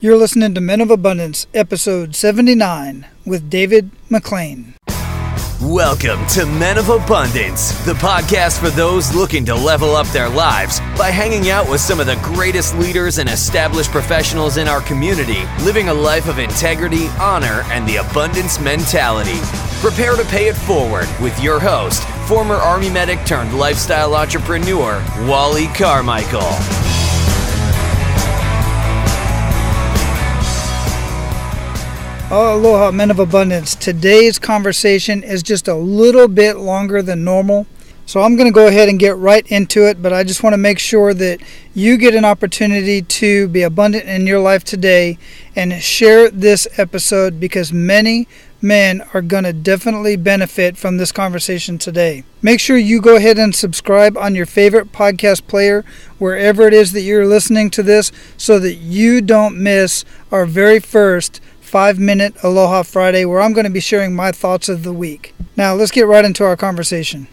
You're listening to Men of Abundance, episode 79, with David McClain. Welcome to Men of Abundance, the podcast for those looking to level up their lives by hanging out with some of the greatest leaders and established professionals in our community, living a life of integrity, honor, and the abundance mentality. Prepare to pay it forward with your host, former Army medic turned lifestyle entrepreneur, Wally Carmichael. Oh, aloha, Men of Abundance. Today's conversation is just a little bit longer than normal, so I'm going to go ahead and get right into it, but I just want to make sure that you get an opportunity to be abundant in your life today and share this episode because many men are going to definitely benefit from this conversation today. Make sure you go ahead and subscribe on your favorite podcast player, wherever it is that you're listening to this, so that you don't miss our very first 5-minute Aloha Friday, where I'm going to be sharing my thoughts of the week. Now, let's get right into our conversation.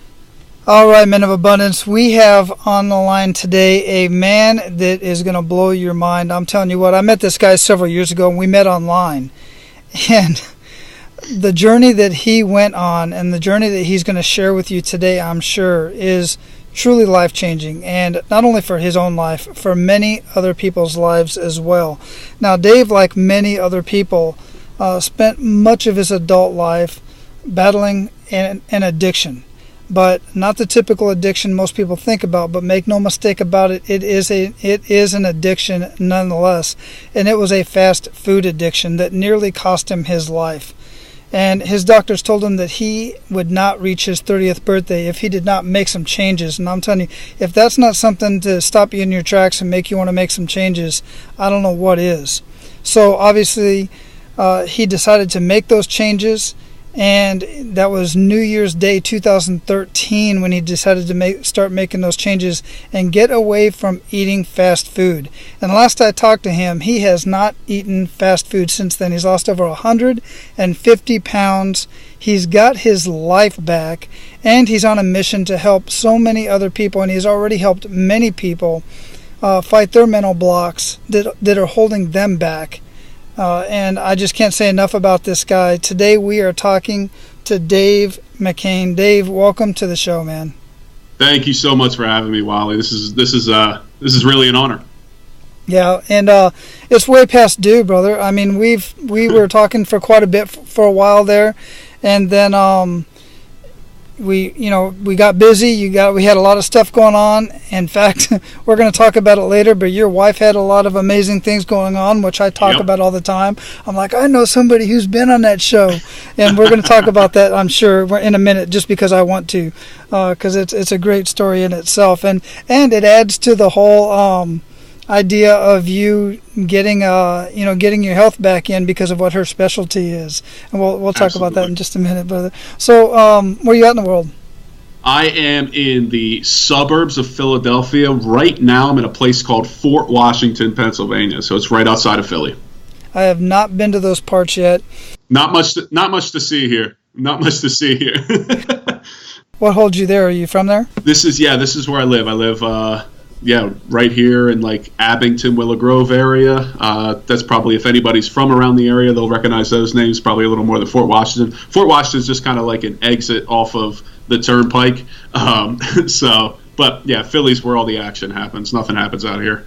All right, Men of Abundance, we have on the line today a man that is going to blow your mind. I'm telling you what, I met this guy several years ago, and we met online. And the journey that he went on and the journey that he's going to share with you today, I'm sure, is truly life-changing, and not only for his own life, for many other people's lives as well. Now, Dave, like many other people, spent much of his adult life battling an addiction, but not the typical addiction most people think about. But make no mistake about it, it is an addiction nonetheless, and it was a fast food addiction that nearly cost him his life. And his doctors told him that he would not reach his 30th birthday if he did not make some changes. And I'm telling you, if that's not something to stop you in your tracks and make you want to make some changes, I don't know what is. So obviously, he decided to make those changes. And that was New Year's Day 2013 when he decided to start making those changes and get away from eating fast food. And last I talked to him, he has not eaten fast food since then. He's lost over 150 pounds. He's got his life back, and he's on a mission to help so many other people, and he's already helped many people fight their mental blocks that are holding them back. And I just can't say enough about this guy. Today we are talking to Dave McClain. Dave, welcome to the show, man. Thank you so much for having me, Wally. This is really an honor. Yeah, and it's way past due, brother. I mean, we were talking for quite a bit for a while there, and then we got busy. We had a lot of stuff going on. In fact, we're going to talk about it later, but your wife had a lot of amazing things going on, which I talk about all the time. I'm like, I know somebody who's been on that show, and we're going to talk about that, I'm sure, in a minute, just because I want to, because it's a great story in itself, and it adds to the whole idea of you getting your health back in because of what her specialty is, and we'll talk about that in just a minute, brother. So where are you at in the world? I am in the suburbs of Philadelphia right now. I'm in a place called Fort Washington, Pennsylvania, so it's right outside of Philly. I have not been to those parts yet. Not much to see here. What holds you there? Are you from there? This is where I live. I live right here in like Abington, Willow Grove area. That's probably, if anybody's from around the area, they'll recognize those names probably a little more than Fort Washington. Fort Washington is just kind of like an exit off of the turnpike. But yeah, Philly's where all the action happens. Nothing happens out here.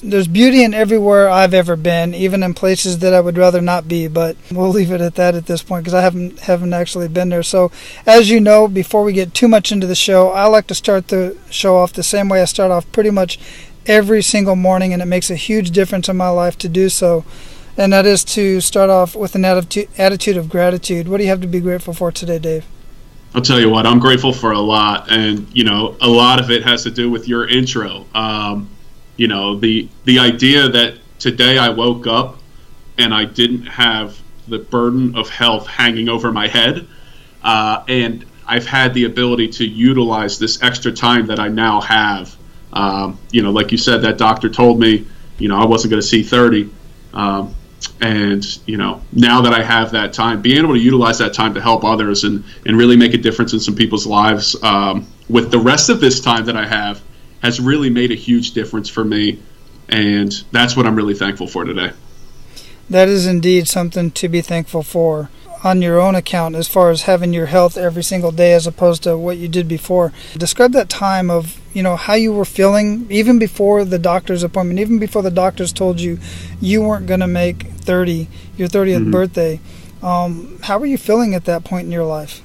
There's beauty in everywhere I've ever been, even in places that I would rather not be, but we'll leave it at that at this point because I haven't actually been there. So, as you know, before we get too much into the show, I like to start the show off the same way I start off pretty much every single morning, and it makes a huge difference in my life to do so, and that is to start off with an attitude of gratitude. What do you have to be grateful for today, Dave? I'll tell you what, I'm grateful for a lot, and, a lot of it has to do with your intro. The idea that today I woke up and I didn't have the burden of health hanging over my head, and I've had the ability to utilize this extra time that I now have. Like you said, that doctor told me, I wasn't going to see 30. And, now that I have that time, being able to utilize that time to help others and really make a difference in some people's lives with the rest of this time that I have has really made a huge difference for me. And that's what I'm really thankful for today. That is indeed something to be thankful for on your own account, as far as having your health every single day as opposed to what you did before. Describe that time of, how you were feeling even before the doctor's appointment, even before the doctors told you you weren't going to make your 30th birthday. How were you feeling at that point in your life?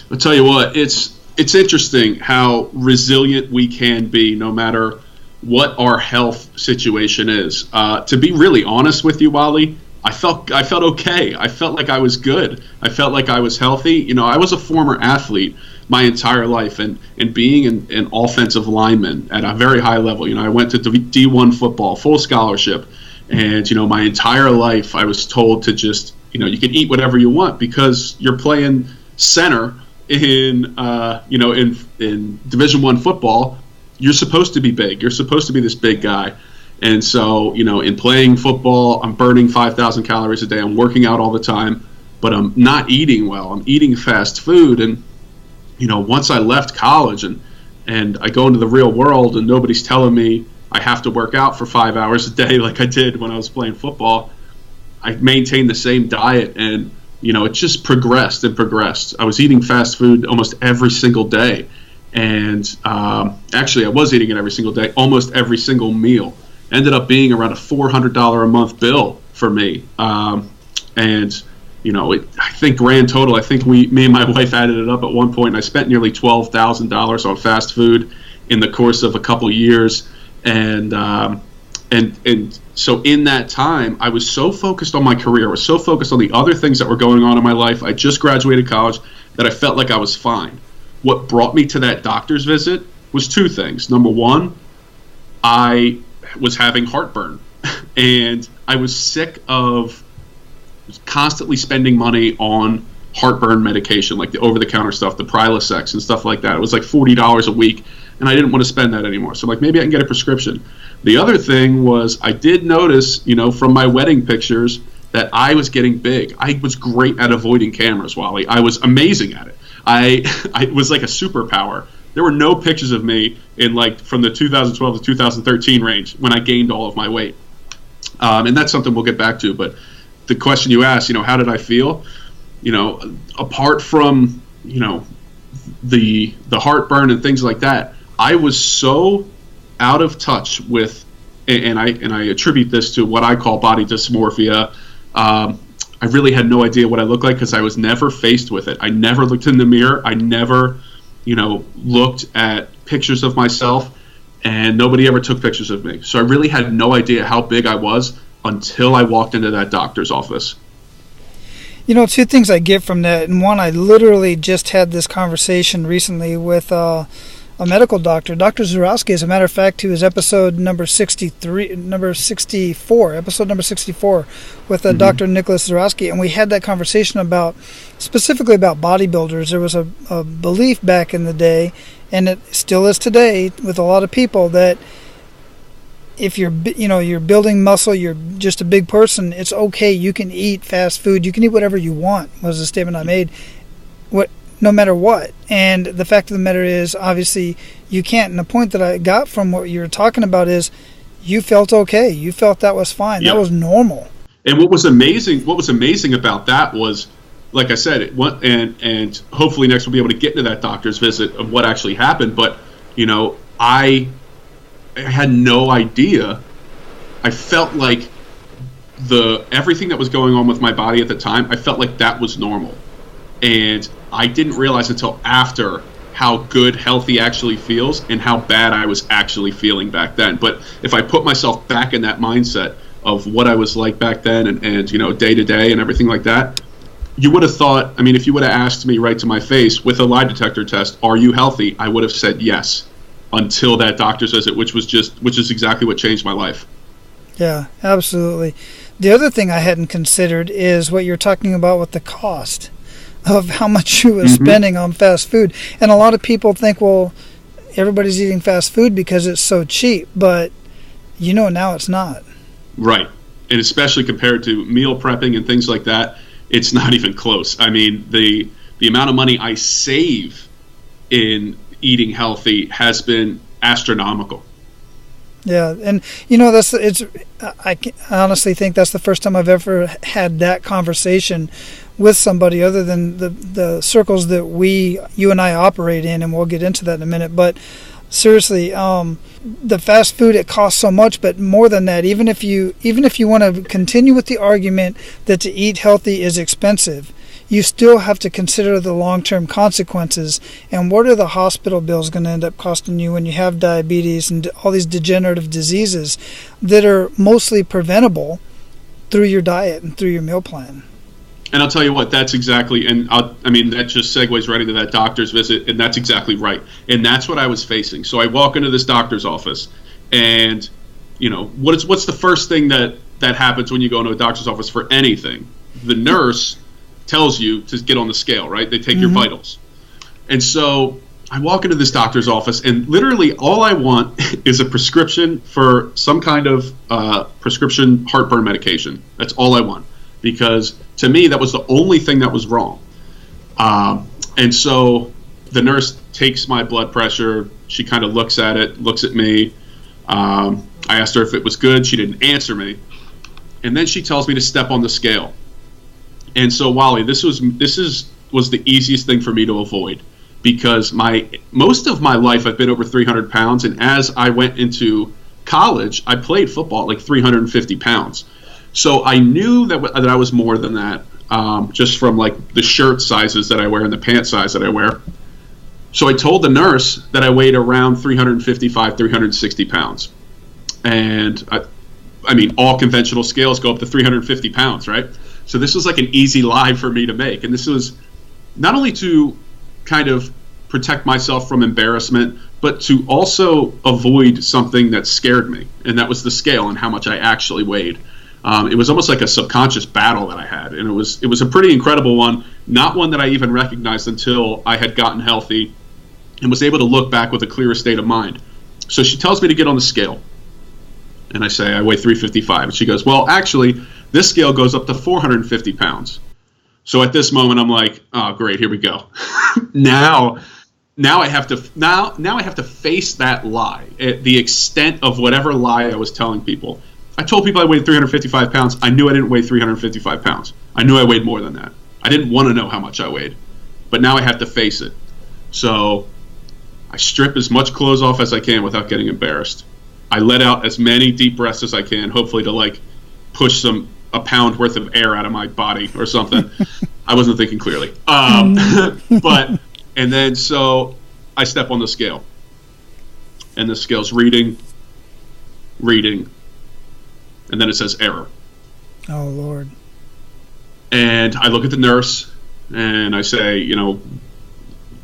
I'll tell you what, it's interesting how resilient we can be no matter what our health situation is. To be really honest with you, Wally, I felt okay. I felt like I was good. I felt like I was healthy. I was a former athlete my entire life, and being an offensive lineman at a very high level. I went to D1 football, full scholarship, and my entire life I was told to just you can eat whatever you want because you're playing center in in Division I football. You're supposed to be big. You're supposed to be this big guy. And so, in playing football, I'm burning 5,000 calories a day. I'm working out all the time, but I'm not eating well. I'm eating fast food. And, once I left college and I go into the real world and nobody's telling me I have to work out for 5 hours a day like I did when I was playing football, I maintained the same diet and, it just progressed and progressed. I was eating fast food almost every single day. And actually, I was eating it every single day, almost every single meal. Ended up being around a $400 a month bill for me. I think grand total, me and my wife added it up at one point, and I spent nearly $12,000 on fast food in the course of a couple years. And so in that time, I was so focused on my career, I was so focused on the other things that were going on in my life. I just graduated college, that I felt like I was fine. What brought me to that doctor's visit was two things. Number one, I was having heartburn, and I was sick of constantly spending money on heartburn medication, like the over-the-counter stuff, the Prilosec and stuff like that. It was like $40 a week, and I didn't want to spend that anymore. So maybe I can get a prescription. The other thing was I did notice, from my wedding pictures that I was getting big. I was great at avoiding cameras, Wally. I was amazing at it. I was like a superpower. There were no pictures of me in from the 2012 to 2013 range when I gained all of my weight. And that's something we'll get back to. But the question you asked, how did I feel? Apart from, the heartburn and things like that, I was so out of touch with, and I attribute this to what I call body dysmorphia. I really had no idea what I looked like because I was never faced with it. I never looked in the mirror. I never, looked at pictures of myself, and nobody ever took pictures of me. So I really had no idea how big I was until I walked into that doctor's office. Two things I get from that, and one, I literally just had this conversation recently with a medical doctor, Dr. Zarowski. As a matter of fact, he was episode number 64 with Dr. Nicholas Zarowski, and we had that conversation specifically about bodybuilders. There was a belief back in the day, and it still is today with a lot of people, that if you're building muscle, you're just a big person, it's okay, you can eat fast food, you can eat whatever you want, was the statement I made. No matter what. And the fact of the matter is, obviously, you can't. And the point that I got from what you were talking about is you felt okay. You felt that was fine. Yep. That was normal. And what was amazing about that was, like I said, and hopefully next we'll be able to get into that doctor's visit of what actually happened. But, I had no idea. I felt like everything that was going on with my body at the time, I felt like that was normal. And I didn't realize until after how good healthy actually feels and how bad I was actually feeling back then. But if I put myself back in that mindset of what I was like back then and day to day and everything like that, you would have thought, if you would have asked me right to my face with a lie detector test, are you healthy? I would have said yes until that doctor's visit, which is exactly what changed my life. Yeah, absolutely. The other thing I hadn't considered is what you're talking about with the cost of how much you were spending on fast food. And a lot of people think, well, everybody's eating fast food because it's so cheap, but now it's not. Right. And especially compared to meal prepping and things like that, it's not even close. The amount of money I save in eating healthy has been astronomical. Yeah, and I honestly think that's the first time I've ever had that conversation with somebody other than the circles that you and I operate in, and we'll get into that in a minute. But seriously, the fast food, it costs so much, but more than that, even if you want to continue with the argument that to eat healthy is expensive, you still have to consider the long-term consequences, and what are the hospital bills going to end up costing you when you have diabetes and all these degenerative diseases that are mostly preventable through your diet and through your meal plan. And I'll tell you what, that's exactly, and that just segues right into that doctor's visit, and that's exactly right. And that's what I was facing. So I walk into this doctor's office, and, what's the first thing that happens when you go into a doctor's office for anything? The nurse tells you to get on the scale, right? They take your vitals. And so I walk into this doctor's office, and literally all I want is a prescription for some kind of prescription heartburn medication. That's all I want, because to me that was the only thing that was wrong. And so the nurse takes my blood pressure. She kind of looks at it, looks at me. I asked her if it was good. She didn't answer me. And then she tells me to step on the scale. And so, Wally, this was the easiest thing for me to avoid, because most of my life I've been over 300 pounds, and as I went into college, I played football at like 350 pounds. So I knew that I was more than that, just from like the shirt sizes that I wear and the pant size that I wear. So I told the nurse that I weighed around 355, 360 pounds. And all conventional scales go up to 350 pounds, right? So this was like an easy lie for me to make. And this was not only to kind of protect myself from embarrassment, but to also avoid something that scared me. And that was the scale and how much I actually weighed. It was almost like a subconscious battle that I had. And it was a pretty incredible one, not one that I even recognized until I had gotten healthy and was able to look back with a clearer state of mind. So she tells me to get on the scale. And I say, I weigh 355. And she goes, well, actually, this scale goes up to 450 pounds. So at this moment, I'm like, oh, great, here we go. Now I have to face that lie, the extent of whatever lie I was telling people. I told people I weighed 355 pounds. I knew I didn't weigh 355 pounds. I knew I weighed more than that. I didn't want to know how much I weighed. But now I have to face it. So I strip as much clothes off as I can without getting embarrassed. I let out as many deep breaths as I can, hopefully to like push a pound worth of air out of my body or something. I wasn't thinking clearly. And then so I step on the scale. And the scale's reading, and then it says error. Oh, Lord. And I look at the nurse, and I say,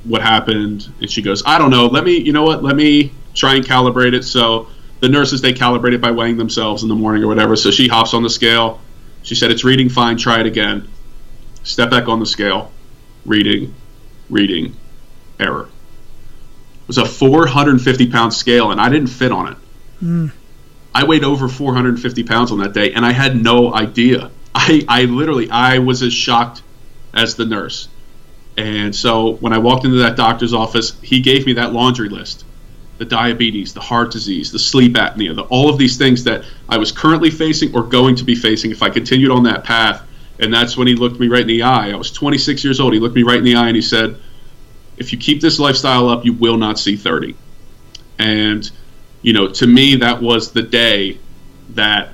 what happened? And she goes, I don't know. Let me try and calibrate it. So the nurses, they calibrate it by weighing themselves in the morning or whatever. So she hops on the scale. She said, it's reading fine. Try it again. Step back on the scale. Reading, error. It was a 450-pound scale, and I didn't fit on it. I weighed over 450 pounds on that day, and I had no idea. I was as shocked as the nurse. And so when I walked into that doctor's office, he gave me that laundry list. The diabetes, the heart disease, the sleep apnea, all of these things that I was currently facing or going to be facing if I continued on that path. And that's when he looked me right in the eye. I was 26 years old. He looked me right in the eye and he said, if you keep this lifestyle up, you will not see 30. And, to me, that was the day that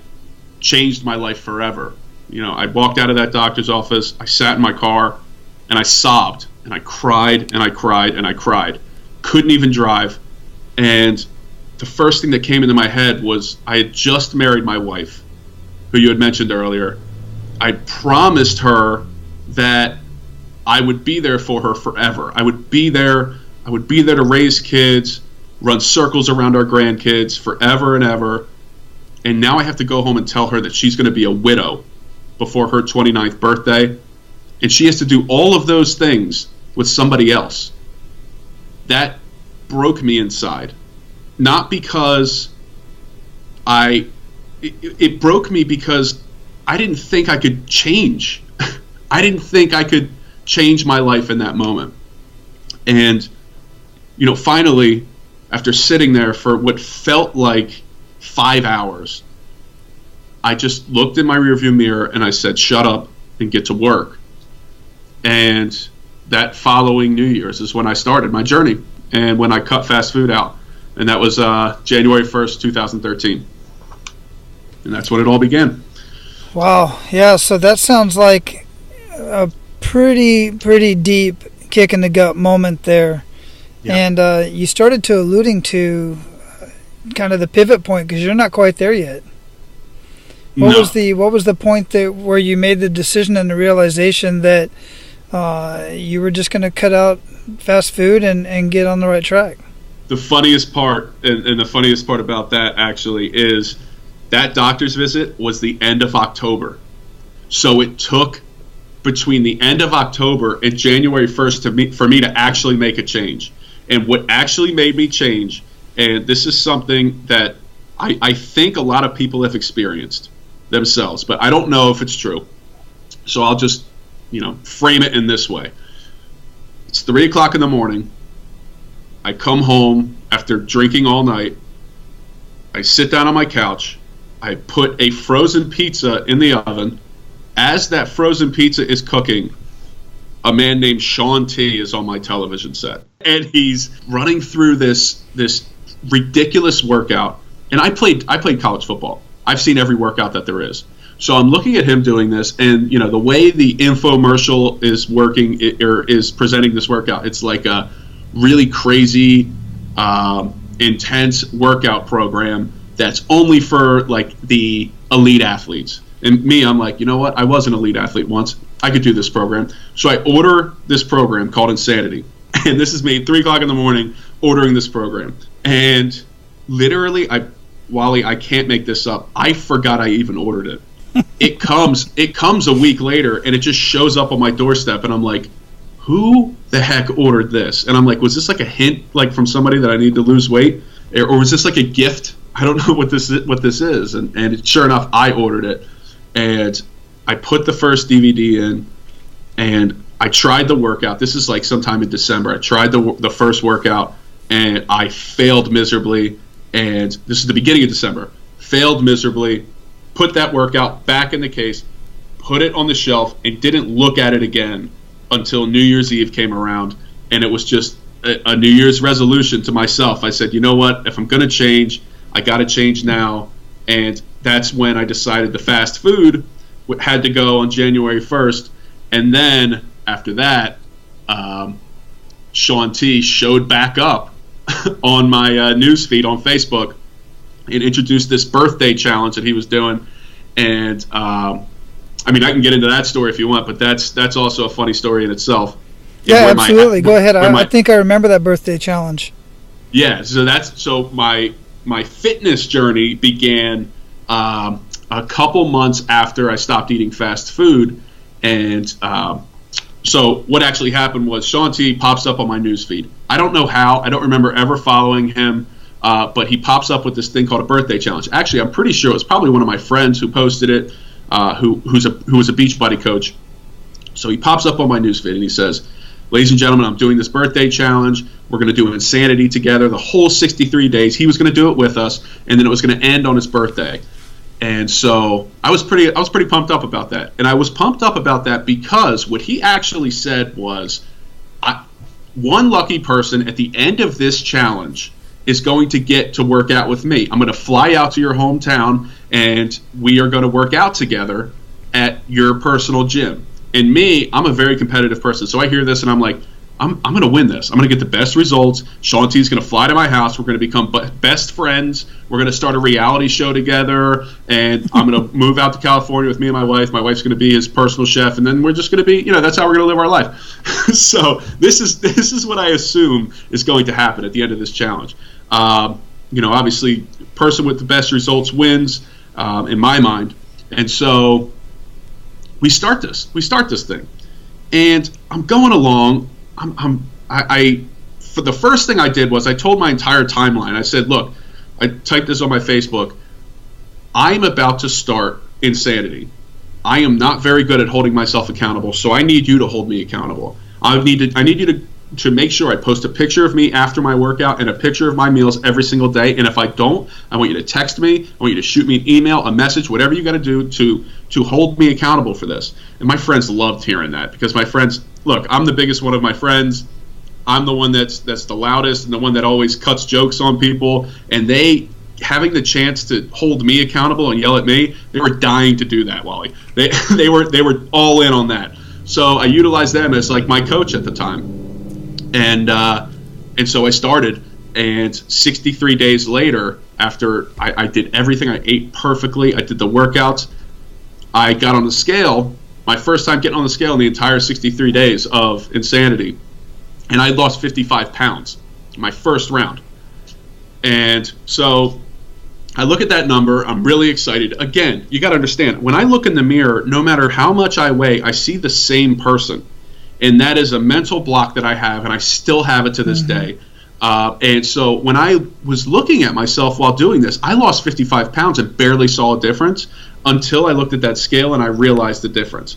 changed my life forever. I walked out of that doctor's office. I sat in my car and I sobbed and I cried and I cried and I cried. Couldn't even drive. And the first thing that came into my head was I had just married my wife, who you had mentioned earlier. I promised her that I would be there for her forever. I would be there to raise kids, run circles around our grandkids forever and ever. And now I have to go home and tell her that she's going to be a widow before her 29th birthday. And she has to do all of those things with somebody else. That broke me inside. Not because it broke me because I didn't think I could change. I didn't think I could change my life in that moment. And, finally, after sitting there for what felt like 5 hours, I just looked in my rearview mirror and I said, shut up and get to work. And that following New Year's is when I started my journey and when I cut fast food out. And that was January 1st, 2013. And that's when it all began. Wow. Yeah, so that sounds like a pretty deep kick in the gut moment there. Yeah. And you started to alluding to kind of the pivot point because you're not quite there yet. What was the point where you made the decision and the realization that you were just going to cut out fast food and get on the right track? The funniest part, and the funniest part about that actually is that doctor's visit was the end of October. So it took between the end of October and January 1st for me to actually make a change. And what actually made me change, and this is something that I think a lot of people have experienced themselves, but I don't know if it's true. So I'll just, frame it in this way. It's 3 o'clock in the morning. I come home after drinking all night. I sit down on my couch. I put a frozen pizza in the oven. As that frozen pizza is cooking, a man named Shaun T is on my television set. And he's running through this ridiculous workout. And I played college football. I've seen every workout that there is. So I'm looking at him doing this, and the way the infomercial is working or is presenting this workout, it's like a really crazy, intense workout program that's only for like the elite athletes. And me, I'm like, you know what? I was an elite athlete once. I could do this program. So I order this program called Insanity. And this is me, 3 o'clock in the morning, ordering this program. And literally, Wally, I can't make this up. I forgot I even ordered it. It comes a week later, and it just shows up on my doorstep. And I'm like, who the heck ordered this? And I'm like, was this like a hint like from somebody that I need to lose weight? Or was this like a gift? I don't know what this is. And sure enough, I ordered it. And I put the first DVD in, and I tried the workout. This is like sometime in December. I tried the first workout, and I failed miserably. And this is the beginning of December. Failed miserably. Put that workout back in the case, put it on the shelf, and didn't look at it again until New Year's Eve came around. And it was just a New Year's resolution to myself. I said, you know what? If I'm going to change, I got to change now. And that's when I decided the fast food had to go on January 1st. And then after that, Shaun T showed back up on my newsfeed on Facebook and introduced this birthday challenge that he was doing. And I can get into that story if you want, but that's also a funny story in itself. Yeah, absolutely. Go ahead. I think I remember that birthday challenge. Yeah, so my fitness journey began a couple months after I stopped eating fast food. And so what actually happened was Shaun T pops up on my newsfeed. I don't know how. I don't remember ever following him, but he pops up with this thing called a birthday challenge. Actually, I'm pretty sure it was probably one of my friends who posted it, who was a Beachbody coach. So he pops up on my newsfeed and he says, ladies and gentlemen, I'm doing this birthday challenge. We're going to do Insanity together the whole 63 days. He was going to do it with us, and then it was going to end on his birthday. And so I was pretty pumped up about that. And I was pumped up about that because what he actually said was, one lucky person at the end of this challenge is going to get to work out with me. I'm going to fly out to your hometown, and we are going to work out together at your personal gym. And me, I'm a very competitive person. So I hear this, and I'm like, I'm going to win this. I'm going to get the best results. Shaun T is going to fly to my house. We're going to become best friends. We're going to start a reality show together, and I'm going to move out to California with me and my wife. My wife's going to be his personal chef, and then we're just going to be, that's how we're going to live our life. So this is what I assume is going to happen at the end of this challenge. Obviously, person with the best results wins, in my mind. And so we start this thing, and I'm going along. For the first thing I did was I told my entire timeline. I said, look, I typed this on my Facebook. I'm about to start Insanity. I am not very good at holding myself accountable, so I need you to hold me accountable. I need you to to make sure I post a picture of me after my workout and a picture of my meals every single day. And if I don't, I want you to text me. I want you to shoot me an email, a message, whatever you got to do to hold me accountable for this. And my friends loved hearing that, because my friends, look, I'm the biggest one of my friends. I'm the one that's the loudest and the one that always cuts jokes on people. And they, having the chance to hold me accountable and yell at me, they were dying to do that, Wally. They were all in on that. So I utilized them as like my coach at the time. And so I started, and 63 days later, after I did everything, I ate perfectly, I did the workouts, I got on the scale, my first time getting on the scale in the entire 63 days of insanity, and I lost 55 pounds, my first round. And so I look at that number, I'm really excited. Again, you got to understand, when I look in the mirror, no matter how much I weigh, I see the same person. And that is a mental block that I have, and I still have it to this day. And so when I was looking at myself while doing this, I lost 55 pounds and barely saw a difference until I looked at that scale and I realized the difference.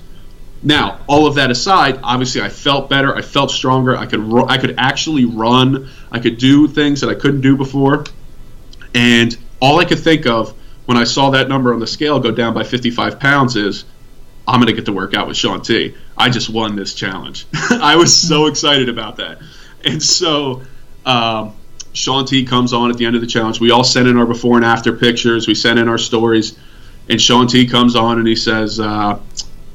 Now, all of that aside, obviously I felt better, I felt stronger, I could actually run, I could do things that I couldn't do before. And all I could think of when I saw that number on the scale go down by 55 pounds is, I'm going to get to work out with Shaun T. I just won this challenge. I was so excited about that. And so Shaun T comes on at the end of the challenge. We all send in our before and after pictures. We send in our stories. And Shaun T comes on and he says,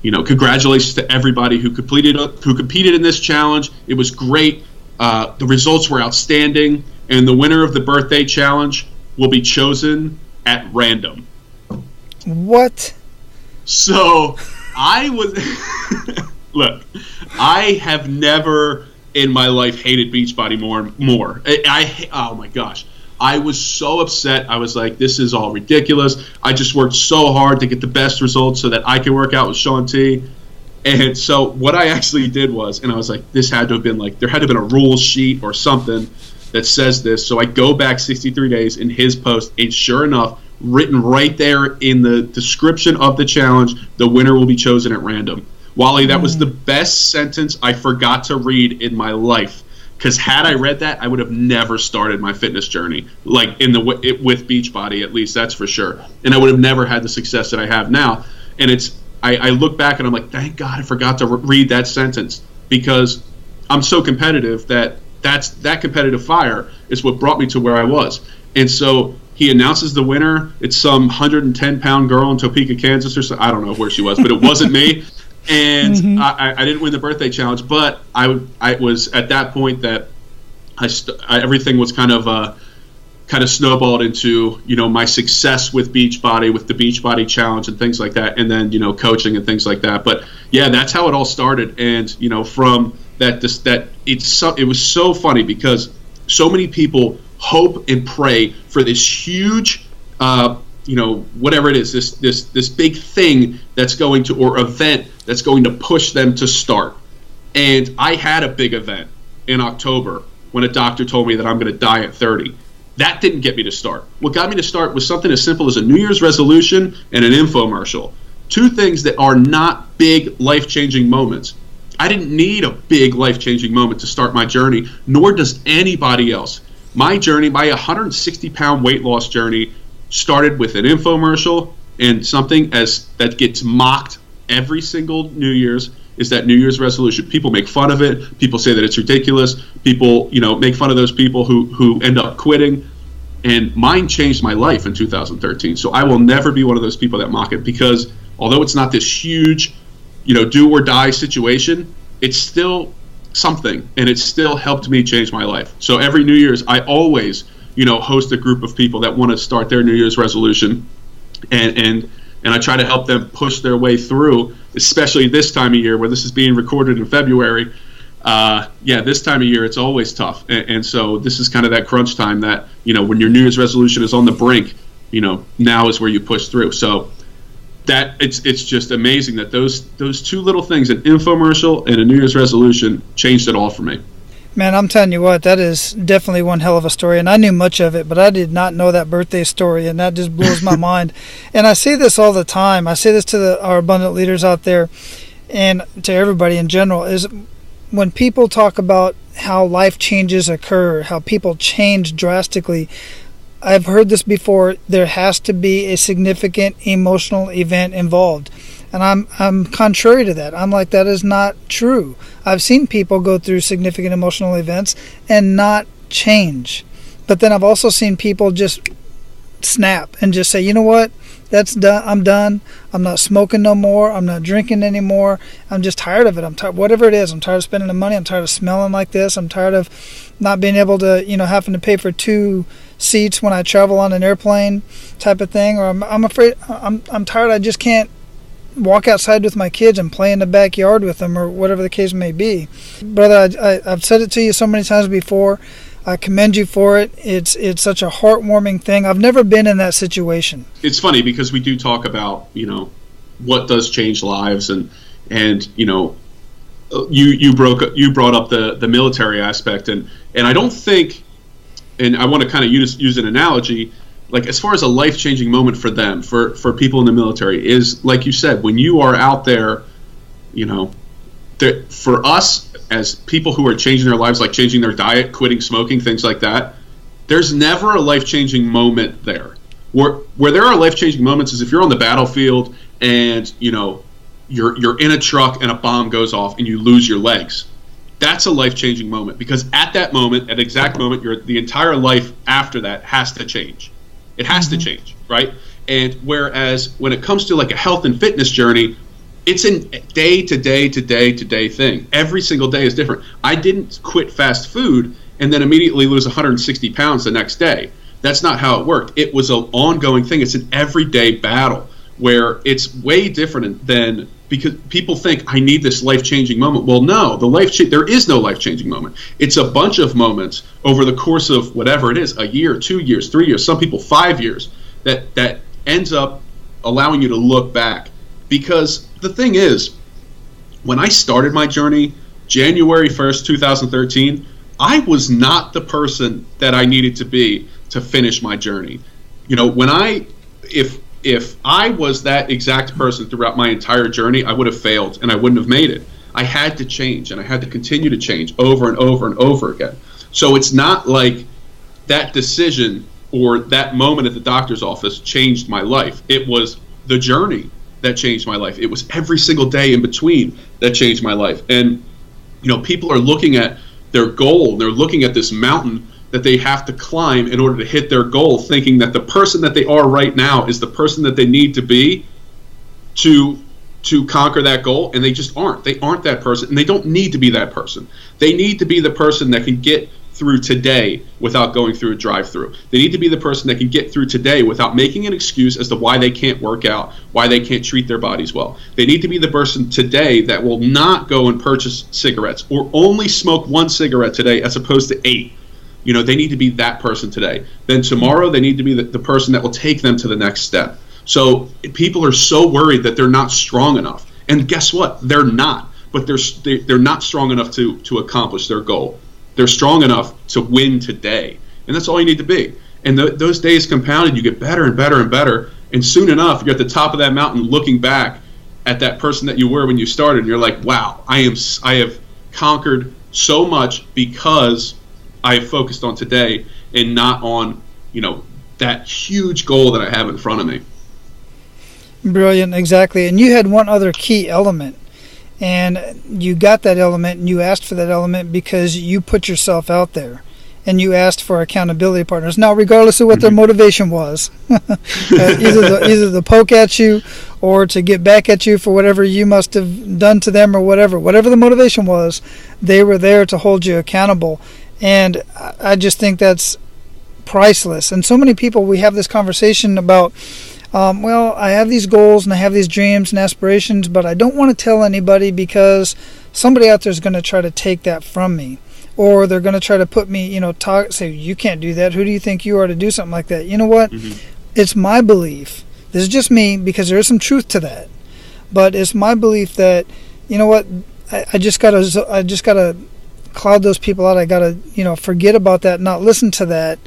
congratulations to everybody who competed in this challenge. It was great. The results were outstanding. And the winner of the birthday challenge will be chosen at random. What? So I was look, I have never in my life hated Beachbody more. Oh my gosh, I was so upset. I was like, this is all ridiculous. I just worked so hard to get the best results so that I could work out with Shaun T. And so what I actually did was, and I was like, this had to have been like, there had to have been a rules sheet or something that says this. So I go back 63 days in his post, and sure enough, written right there in the description of the challenge, the winner will be chosen at random. Wally, that was the best sentence I forgot to read in my life, because had I read that, I would have never started my fitness journey, like with Beachbody, at least, that's for sure. And I would have never had the success that I have now. And I look back and I'm like, thank God I forgot to read that sentence, because I'm so competitive that competitive fire is what brought me to where I was. And so he announces the winner. It's some 110-pound girl in Topeka, Kansas, or so. I don't know where she was, but it wasn't me. And I didn't win the birthday challenge, but I was at that point that everything was kind of snowballed into my success with Beachbody, with the Beachbody challenge and things like that, and then coaching and things like that. But yeah, that's how it all started. And from that it was so funny, because so many people hope and pray for this huge whatever it is, this big thing that's going to, or event that's going to push them to start. And I had a big event in October when a doctor told me that I'm going to die at 30. That didn't get me to start. What got me to start was something as simple as a New Year's resolution and an infomercial. Two things that are not big life-changing moments. I didn't need a big life-changing moment to start my journey, nor does anybody else. My journey, my 160-pound weight loss journey, started with an infomercial, and something that gets mocked every single New Year's is that New Year's resolution. People make fun of it. People say that it's ridiculous. People, make fun of those people who end up quitting. And mine changed my life in 2013. So I will never be one of those people that mock it, because although it's not this huge, do or die situation, it's still something, and it still helped me change my life. So every New Year's, I always, host a group of people that want to start their New Year's resolution, and I try to help them push their way through, especially this time of year where this is being recorded in February. This time of year, it's always tough. And so this is kind of that crunch time that, when your New Year's resolution is on the brink, now is where you push through. So that it's just amazing that those two little things, an infomercial and a New Year's resolution, changed it all for me. Man, I'm telling you what, that is definitely one hell of a story. And I knew much of it, but I did not know that birthday story, and that just blows my mind. And I say this all the time. I say this to our abundant leaders out there, and to everybody in general, is when people talk about how life changes occur, how people change drastically, I've heard this before, there has to be a significant emotional event involved. And I'm contrary to that. I'm like, that is not true. I've seen people go through significant emotional events and not change. But then I've also seen people just snap and just say, you know what, that's done. I'm done. I'm not smoking no more. I'm not drinking anymore. I'm just tired of it. I'm tired, whatever it is. I'm tired of spending the money. I'm tired of smelling like this. I'm tired of not being able to, having to pay for 2 seats when I travel on an airplane type of thing. Or I'm afraid, I'm tired. I just can't walk outside with my kids and play in the backyard with them, or whatever the case may be. Brother, I've said it to you so many times before. I commend you for it. It's such a heartwarming thing. I've never been in that situation. It's funny because we do talk about, what does change lives, and you brought up the military aspect, and I don't think, and I want to kind of use an analogy, like as far as a life-changing moment for them, for people in the military, is like you said, when you are out there, for us as people who are changing their lives, like changing their diet, quitting smoking, things like that, there's never a life-changing moment there. Where there are life-changing moments is if you're on the battlefield and you're in a truck and a bomb goes off and you lose your legs. That's a life-changing moment, because at that moment, at exact moment, the entire life after that has to change. It has to change, right? And whereas when it comes to like a health and fitness journey, it's a day to day to day to day thing. Every single day is different. I didn't quit fast food and then immediately lose 160 pounds the next day. That's not how it worked. It was an ongoing thing. It's an everyday battle where it's way different than, because people think I need this life-changing moment. Well, no, there is no life-changing moment. It's a bunch of moments over the course of whatever it is, a year, 2 years, 3 years, some people 5 years, that ends up allowing you to look back. Because the thing is, when I started my journey, January 1st, 2013, I was not the person that I needed to be to finish my journey. If I was that exact person throughout my entire journey, I would have failed and I wouldn't have made it. I had to change, and I had to continue to change over and over and over again. So it's not like that decision or that moment at the doctor's office changed my life. It was the journey that changed my life. It was every single day in between that changed my life. And people are looking at their goal, they're looking at this mountain that they have to climb in order to hit their goal, thinking that the person that they are right now is the person that they need to be to conquer that goal, and they just aren't. They aren't that person, and they don't need to be that person. They need to be the person that can get through today without going through a drive-through. They need to be the person that can get through today without making an excuse as to why they can't work out, why they can't treat their bodies well. They need to be the person today that will not go and purchase cigarettes or only smoke 1 cigarette today as opposed to 8. They need to be that person today. Then tomorrow they need to be the person that will take them to the next step. So people are so worried that they're not strong enough. And guess what? They're not. But they're not strong enough to accomplish their goal. They're strong enough to win today. And that's all you need to be. And those days compounded, you get better and better and better. And soon enough, you're at the top of that mountain looking back at that person that you were when you started. And you're like, wow, I have conquered so much because I have focused on today and not on, that huge goal that I have in front of me. Brilliant, exactly. And you had one other key element. And you got that element and you asked for that element because you put yourself out there and you asked for accountability partners. Now, regardless of what their motivation was, either the poke at you or to get back at you for whatever you must have done to them or whatever the motivation was, they were there to hold you accountable. And I just think that's priceless. And so many people, we have this conversation about, I have these goals and I have these dreams and aspirations, but I don't want to tell anybody because somebody out there is going to try to take that from me. Or they're going to try to put me, say, you can't do that. Who do you think you are to do something like that? You know what? Mm-hmm. It's my belief. This is just me, because there is some truth to that. But it's my belief that, you know what? I just gotta cloud those people out. I gotta, forget about that, not listen to that,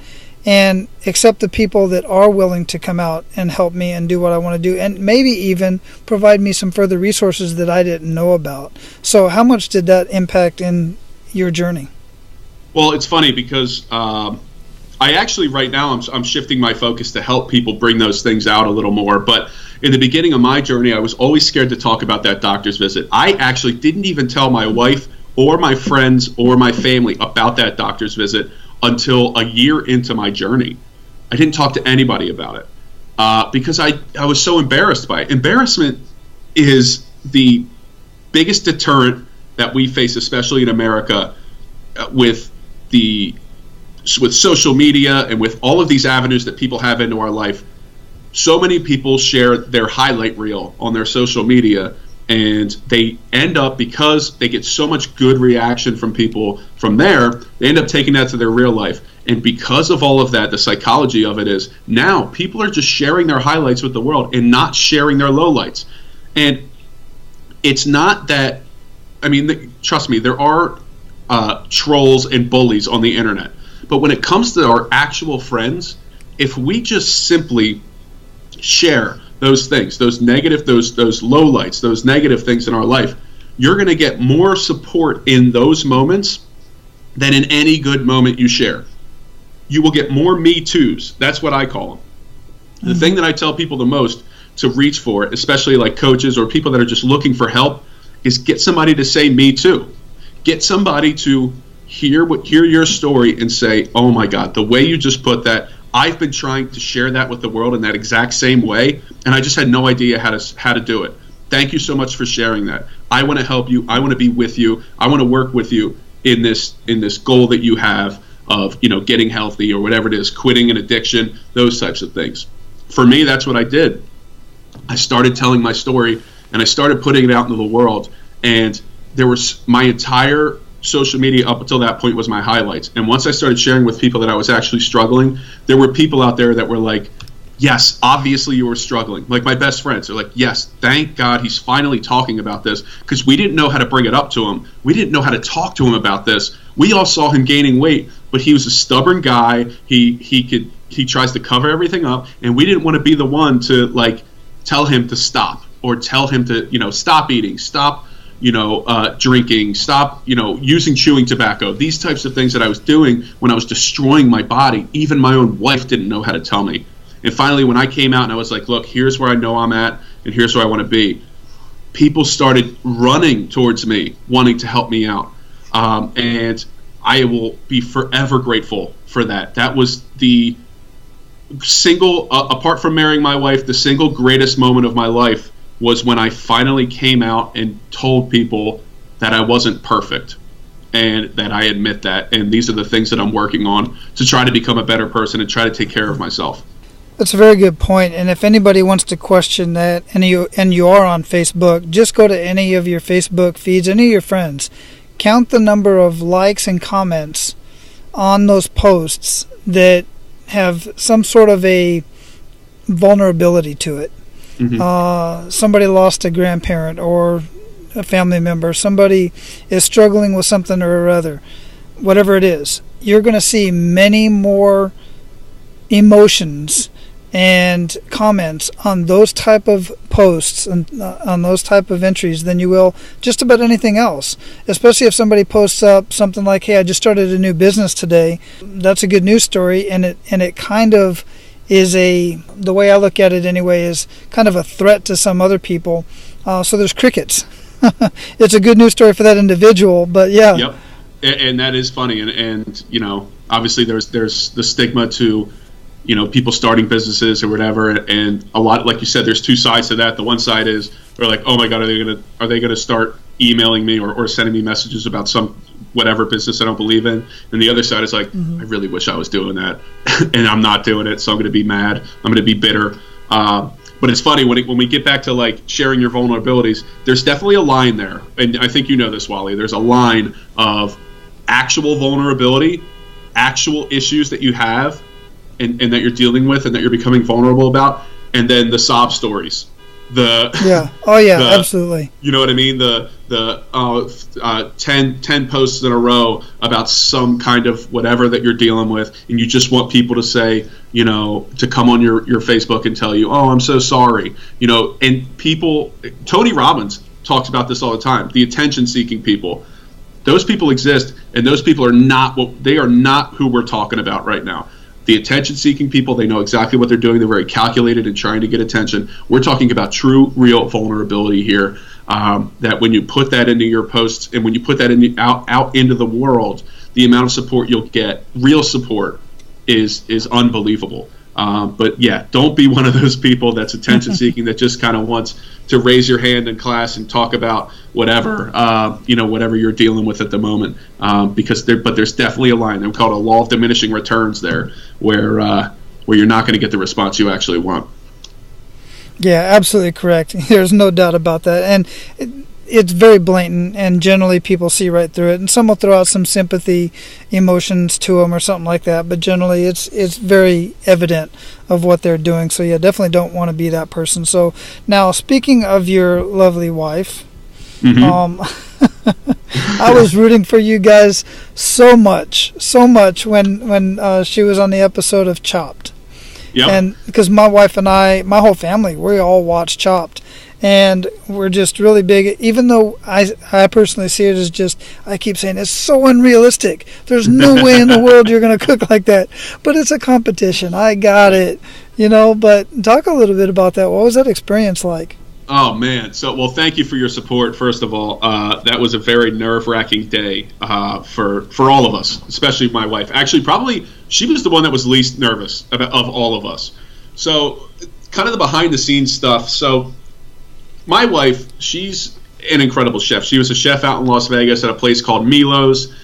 and accept the people that are willing to come out and help me and do what I want to do, and maybe even provide me some further resources that I didn't know about. So how much did that impact in your journey? Well, it's funny because I actually right now I'm shifting my focus to help people bring those things out a little more. But in the beginning of my journey, I was always scared to talk about that doctor's visit. I actually didn't even tell my wife or my friends or my family about that doctor's visit until a year into my journey. I didn't talk to anybody about it because I was so embarrassed by it. Embarrassment is the biggest deterrent that we face, especially in America, with social media and with all of these avenues that people have into our life. So many people share their highlight reel on their social media, and they end up, because they get so much good reaction from people from there, they end up taking that to their real life. And because of all of that, the psychology of it is now people are just sharing their highlights with the world and not sharing their lowlights. And it's not that, I mean, trust me, there are trolls and bullies on the internet. But when it comes to our actual friends, if we just simply share those things, those negative, those lowlights, those negative things in our life, you're going to get more support in those moments than in any good moment you share. You will get more Me Too's. That's what I call them. The thing that I tell people the most to reach for, especially like coaches or people that are just looking for help, is get somebody to say Me Too. Get somebody to hear your story and say, oh my God, the way you just put that, I've been trying to share that with the world in that exact same way, and I just had no idea how to do it. Thank you so much for sharing that. I want to help you. I want to be with you. I want to work with you in this goal that you have of, you know, getting healthy or whatever it is, quitting an addiction, those types of things. For me, that's what I did. I started telling my story, and I started putting it out into the world, and there was my entire social media up until that point was my highlights. And once I started sharing with people that I was actually struggling, there were people out there that were like, yes, obviously you were struggling. Like my best friends are like, yes, thank God he's finally talking about this, because we didn't know how to bring it up to him. We didn't know how to talk to him about this. We all saw him gaining weight, but he was a stubborn guy. He tries to cover everything up, and we didn't want to be the one to like tell him to stop or tell him to, you know, stop eating, stop drinking, stop, using chewing tobacco, these types of things that I was doing when I was destroying my body. Even my own wife didn't know how to tell me. And finally, when I came out and I was like, look, here's where I know I'm at and here's where I want to be, people started running towards me, wanting to help me out. And I will be forever grateful for that. That was the single, apart from marrying my wife, the single greatest moment of my life was when I finally came out and told people that I wasn't perfect and that I admit that. And these are the things that I'm working on to try to become a better person and try to take care of myself. That's a very good point. And if anybody wants to question that, and you are on Facebook, just go to any of your Facebook feeds, any of your friends. Count the number of likes and comments on those posts that have some sort of a vulnerability to it. Mm-hmm. Somebody lost a grandparent or a family member. Somebody is struggling with something or other. Whatever it is, you're going to see many more emotions and comments on those type of posts and on those type of entries than you will just about anything else. Especially if somebody posts up something like, hey, I just started a new business today. That's a good news story, and it kind of is the way I look at it anyway, is kind of a threat to some other people. So there's crickets. It's a good news story for that individual, but yeah. Yep. And that is funny. And obviously there's the stigma to, people starting businesses or whatever. And a lot, like you said, there's two sides to that. The one side is they're like, oh my God, are they gonna start emailing me or sending me messages about some whatever business I don't believe in? And the other side is like, I really wish I was doing that and I'm not doing it, so I'm going to be mad, I'm going to be bitter. But it's funny when we get back to like sharing your vulnerabilities, there's definitely a line there, and I think you know this, Wally. There's a line of actual vulnerability, actual issues that you have and that you're dealing with and that you're becoming vulnerable about, and then the sob stories. Absolutely. You know what I mean? The 10 posts in a row about some kind of whatever that you're dealing with, and you just want people to say, to come on your Facebook and tell you, oh, I'm so sorry. And people, Tony Robbins talks about this all the time, the attention-seeking people. Those people exist, and those people are not who we're talking about right now. The attention-seeking people, they know exactly what they're doing. They're very calculated in trying to get attention. We're talking about true, real vulnerability here. That when you put that into your posts and when you put that out into the world, the amount of support you'll get, real support, is unbelievable. But yeah, don't be one of those people that's attention-seeking that just kind of wants to raise your hand in class and talk about whatever whatever you're dealing with at the moment. Because there's definitely a line. They're called a law of diminishing returns there, where you're not going to get the response you actually want. Yeah, absolutely correct. There's no doubt about that, and it's very blatant, and generally people see right through it. And some will throw out some sympathy emotions to them or something like that, but generally it's very evident of what they're doing. So yeah, definitely don't want to be that person. So now, speaking of your lovely wife, I was rooting for you guys so much when she was on the episode of Chopped. Yep. And because my wife and I, my whole family, we all watch Chopped. And we're just really big, even though I personally see it as just, I keep saying it's so unrealistic. There's no way in the world you're going to cook like that. But it's a competition. I got it. But talk a little bit about that. What was that experience like? Oh, man. Well, thank you for your support, first of all. That was a very nerve-wracking day for all of us, especially my wife. Actually, probably she was the one that was least nervous of all of us. So kind of the behind-the-scenes stuff. So my wife, she's an incredible chef. She was a chef out in Las Vegas at a place called Milo's.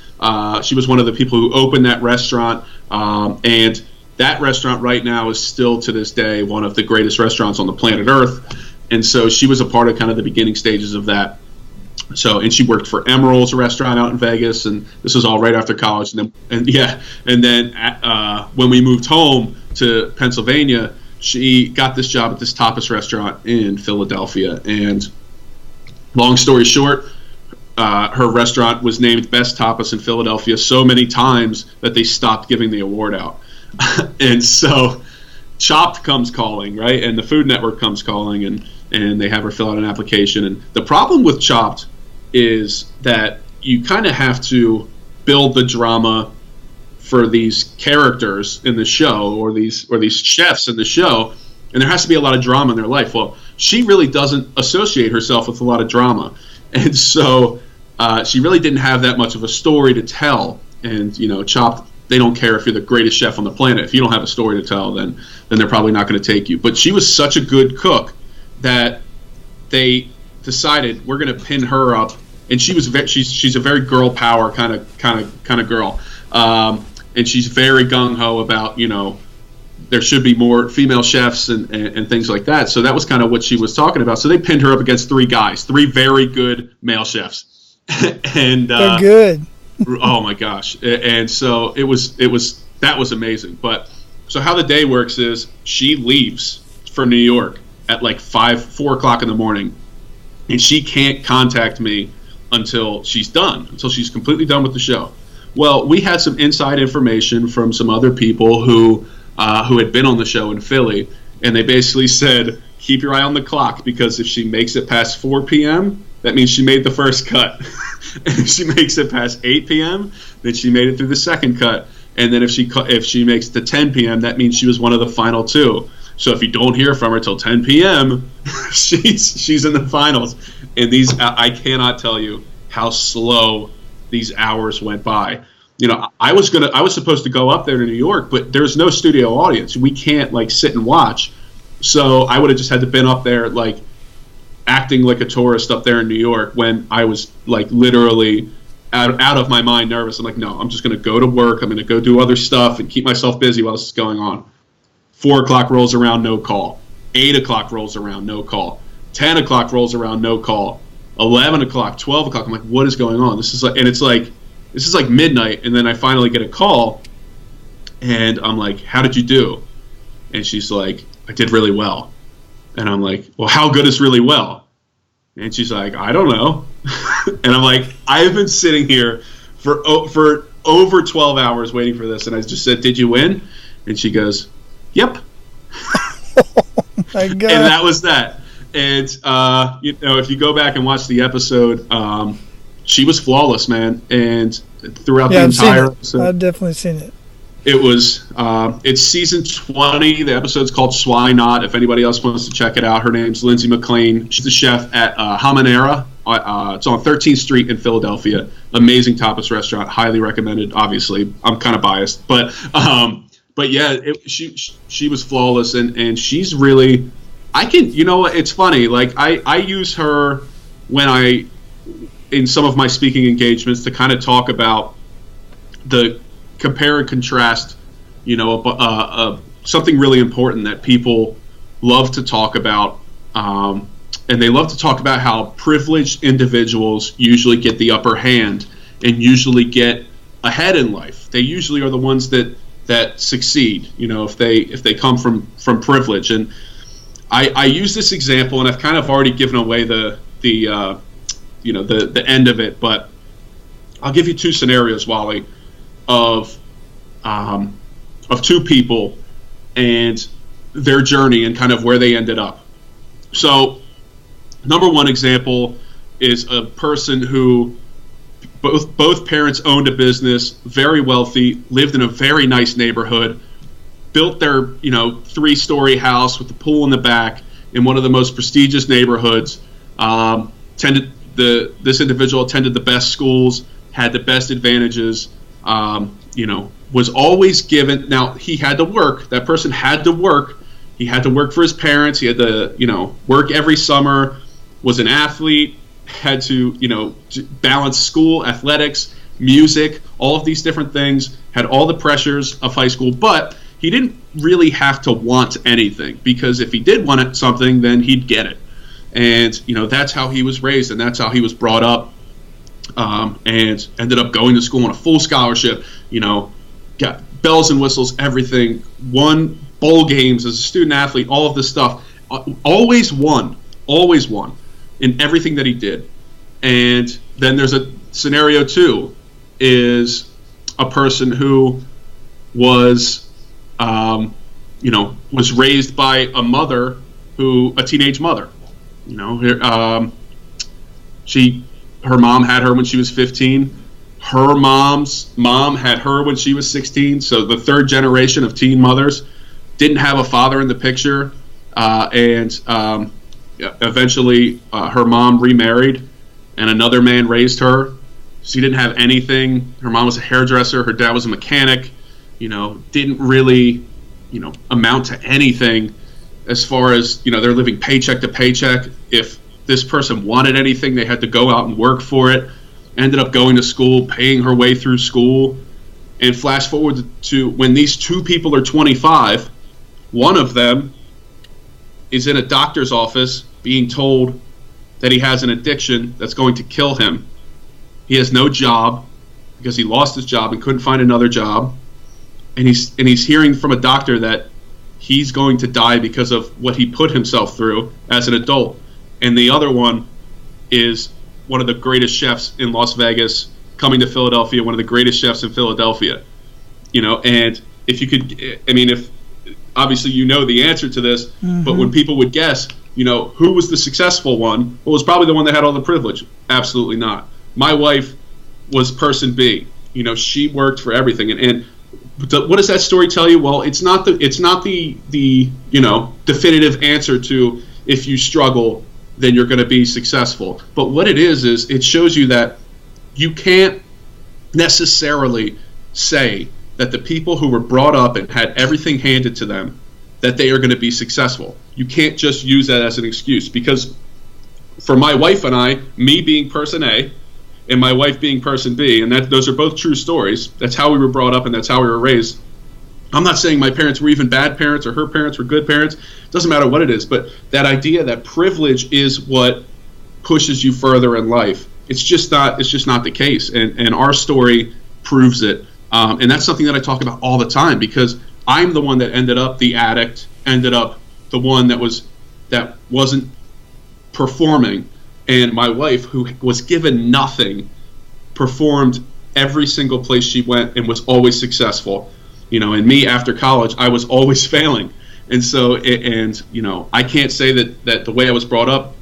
She was one of the people who opened that restaurant. And that restaurant right now is still, to this day, one of the greatest restaurants on the planet Earth. And so she was a part of kind of the beginning stages of that. And she worked for Emeril's restaurant out in Vegas, and this was all right after college. And then when we moved home to Pennsylvania, she got this job at this tapas restaurant in Philadelphia. And long story short, her restaurant was named Best Tapas in Philadelphia so many times that they stopped giving the award out. And so Chopped comes calling, right? And the Food Network comes calling, and they have her fill out an application. And the problem with Chopped is that you kind of have to build the drama for these characters in the show, or these chefs in the show, and there has to be a lot of drama in their life. Well, she really doesn't associate herself with a lot of drama, and so she really didn't have that much of a story to tell. And Chopped, they don't care if you're the greatest chef on the planet. If you don't have a story to tell, then they're probably not going to take you. But she was such a good cook that they decided we're going to pin her up. And she's a very girl power kind of girl. And she's very gung-ho about, there should be more female chefs and things like that. So that was kind of what she was talking about. So they pinned her up against three very good male chefs. And they're good. Oh my gosh. And so that was amazing. But so how the day works is she leaves for New York at like 4 o'clock in the morning, and she can't contact me until she's completely done with the show. Well, we had some inside information from some other people who had been on the show in Philly, and they basically said, keep your eye on the clock, because if she makes it past 4 p.m., that means she made the first cut. And if she makes it past 8 p.m., then she made it through the second cut. And then if she makes it to 10 p.m., that means she was one of the final two. So if you don't hear from her till 10 p.m., she's in the finals. And I cannot tell you how slow these hours went by. I was supposed to go up there to New York, but there's no studio audience. We can't sit and watch. So I would have just had to been up there acting like a tourist up there in New York, when I was literally out of my mind nervous. I'm like, no, I'm just going to go to work. I'm going to go do other stuff and keep myself busy while this is going on. 4 o'clock rolls around, no call. 8 o'clock rolls around, no call. 10 o'clock rolls around, no call. 11 o'clock, 12 o'clock. I'm like, what is going on? This is like midnight, and then I finally get a call, and I'm like, how did you do? And she's like, I did really well. And I'm like, well, how good is really well? And she's like, I don't know. And I'm like, I've been sitting here for over 12 hours waiting for this. And I just said, did you win? And she goes, yep. Oh my God. And that was that. And, if you go back and watch the episode, she was flawless, man. And throughout the entire episode. I've definitely seen it. It was, it's season 20. The episode's called Swine Not. If anybody else wants to check it out, her name's Lindsay McClain. She's the chef at Habanera. It's on 13th Street in Philadelphia. Amazing tapas restaurant. Highly recommended. Obviously, I'm kind of biased, but yeah, she was flawless, and she's really. It's funny. Like I use her when in some of my speaking engagements to kind of talk about the compare and contrast, something really important that people love to talk about, and they love to talk about how privileged individuals usually get the upper hand and usually get ahead in life. They usually are the ones that succeed, if they come from privilege. And I use this example, and I've kind of already given away the end of it, but I'll give you two scenarios, Wally, of two people and their journey and kind of where they ended up. So, number one example is a person who both parents owned a business, very wealthy, lived in a very nice neighborhood, built their 3-story house with a pool in the back in one of the most prestigious neighborhoods. This individual attended the best schools, had the best advantages. Was always given. Now he had to work. That person had to work. He had to work for his parents. He had to, work every summer. Was an athlete. Had to, balance school, athletics, music, all of these different things. Had all the pressures of high school, but he didn't really have to want anything, because if he did want something, then he'd get it. And that's how he was raised, and that's how he was brought up. And ended up going to school on a full scholarship, got bells and whistles, everything, won bowl games as a student athlete, all of this stuff, always won in everything that he did. And then there's a scenario two, is a person who was, was raised by a teenage mother, her mom had her when she was 15. Her mom's mom had her when she was 16. So the third generation of teen mothers didn't have a father in the picture. And eventually her mom remarried and another man raised her. She didn't have anything. Her mom was a hairdresser. Her dad was a mechanic. Didn't really, amount to anything as far as, they're living paycheck to paycheck. If this person wanted anything, they had to go out and work for it. Ended up going to school, paying her way through school. And flash forward to when these two people are 25, one of them is in a doctor's office being told that he has an addiction that's going to kill him. He has no job because he lost his job and couldn't find another job. And he's hearing from a doctor that he's going to die because of what he put himself through as an adult. And the other one is one of the greatest chefs in Las Vegas coming to Philadelphia, one of the greatest chefs in Philadelphia. And if you could, if obviously the answer to this, but when people would guess, who was the successful one? Well, it was probably the one that had all the privilege. Absolutely not. My wife was person B. She worked for everything. And what does that story tell you? Well, it's not the definitive answer to if you struggle, then you're going to be successful. But what it is it shows you that you can't necessarily say that the people who were brought up and had everything handed to them, that they are going to be successful. You can't just use that as an excuse, because for my wife and I, me being person A and my wife being person B, and those are both true stories. That's how we were brought up and that's how we were raised. I'm not saying my parents were even bad parents or her parents were good parents. It doesn't matter what it is, but that idea that privilege is what pushes you further in life, it's just not the case. And our story proves it. And that's something that I talk about all the time, because I'm the one that ended up the addict, ended up the one that was that wasn't performing, and my wife, who was given nothing, performed every single place she went and was always successful. And me, after college, I was always failing. And so, I can't say that the way I was brought up,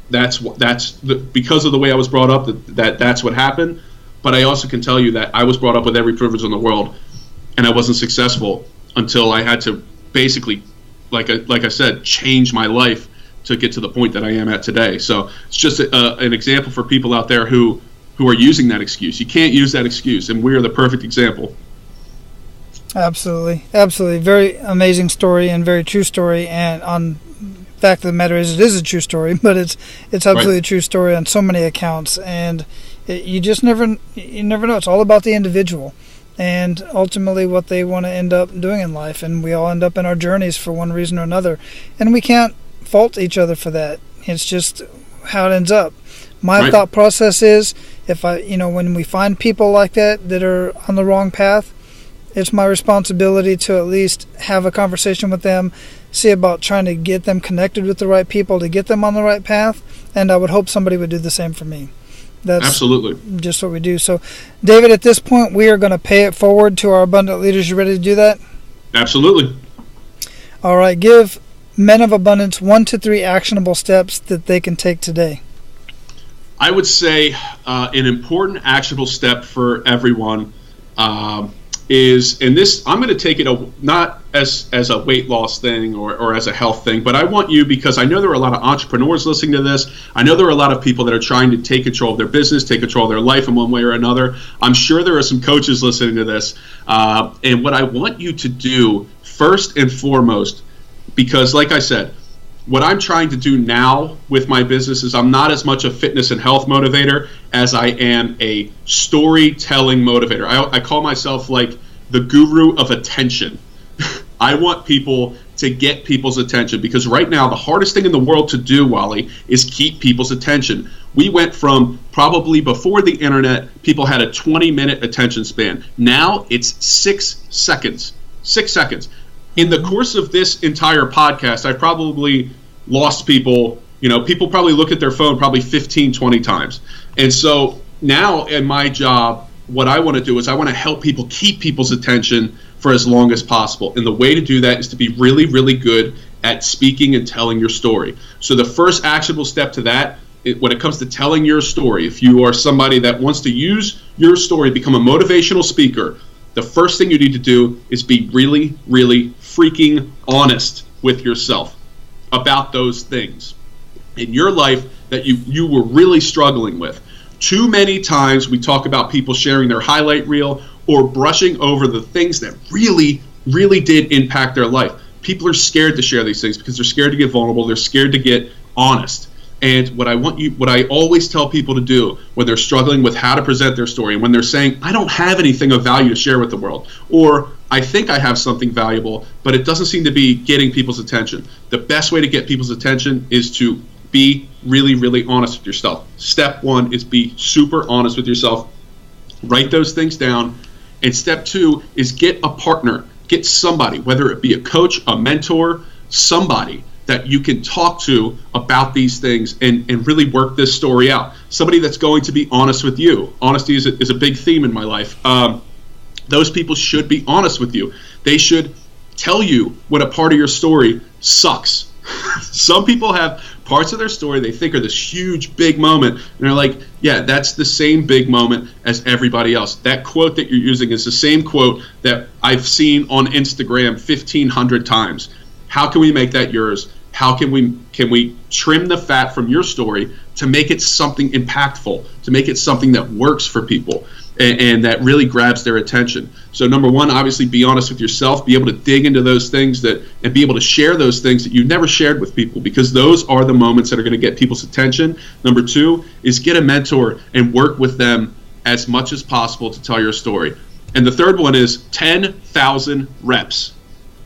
because of the way I was brought up, that's what happened. But I also can tell you that I was brought up with every privilege in the world, and I wasn't successful until I had to basically, like I said, change my life to get to the point that I am at today. So it's just an example for people out there who are using that excuse. You can't use that excuse, and we are the perfect example. Absolutely. Very amazing story and very true story. And on fact of the matter is, it is a true story, but it's absolutely a true story on so many accounts. And you just never know. It's all about the individual and ultimately what they want to end up doing in life. And we all end up in our journeys for one reason or another. And we can't fault each other for that. It's just how it ends up. My thought process is, when we find people like that are on the wrong path, it's my responsibility to at least have a conversation with them, see about trying to get them connected with the right people to get them on the right path, and I would hope somebody would do the same for me. That's absolutely just what we do. So, David, at this point, we are going to pay it forward to our abundant leaders. You ready to do that? Absolutely. All right. Give men of abundance 1 to 3 actionable steps that they can take today. I would say an important actionable step for everyone is, and this, I'm going to take it not as a weight loss thing or as a health thing, but I want you, because I know there are a lot of entrepreneurs listening to this. I know there are a lot of people that are trying to take control of their business, take control of their life in one way or another. I'm sure there are some coaches listening to this. And what I want you to do first and foremost, because like I said, what I'm trying to do now with my business is I'm not as much a fitness and health motivator as I am a storytelling motivator. I call myself like the guru of attention. I want people to get people's attention, because right now the hardest thing in the world to do, Wally, is keep people's attention. We went from probably before the internet, people had a 20-minute attention span. Now it's 6 seconds. 6 seconds. In the course of this entire podcast, I probably lost people. People probably look at their phone probably 15, 20 times. And so now in my job, what I want to do is I want to help people keep people's attention for as long as possible. And the way to do that is to be really, really good at speaking and telling your story. So the first actionable step to that, when it comes to telling your story, if you are somebody that wants to use your story, become a motivational speaker, the first thing you need to do is be really, really freaking honest with yourself about those things in your life that you were really struggling with. Too many times we talk about people sharing their highlight reel or brushing over the things that really, really did impact their life. People are scared to share these things because they're scared to get vulnerable. They're scared to get honest. And what I always tell people to do when they're struggling with how to present their story, and when they're saying, I don't have anything of value to share with the world, or I think I have something valuable, but it doesn't seem to be getting people's attention. The best way to get people's attention is to be really, really honest with yourself. Step 1 is be super honest with yourself. Write those things down. And step 2 is get a partner. Get somebody, whether it be a coach, a mentor, somebody that you can talk to about these things and really work this story out. Somebody that's going to be honest with you. Honesty is a big theme in my life. Those people should be honest with you. They should tell you when a part of your story sucks. Some people have parts of their story they think are this huge, big moment, and they're like, yeah, that's the same big moment as everybody else. That quote that you're using is the same quote that I've seen on Instagram 1,500 times. How can we make that yours? How can we trim the fat from your story to make it something impactful, to make it something that works for people and that really grabs their attention? So number 1, obviously be honest with yourself, be able to dig into those things and be able to share those things that you've never shared with people, because those are the moments that are going to get people's attention. Number 2 is get a mentor and work with them as much as possible to tell your story. And the third one is 10,000 reps.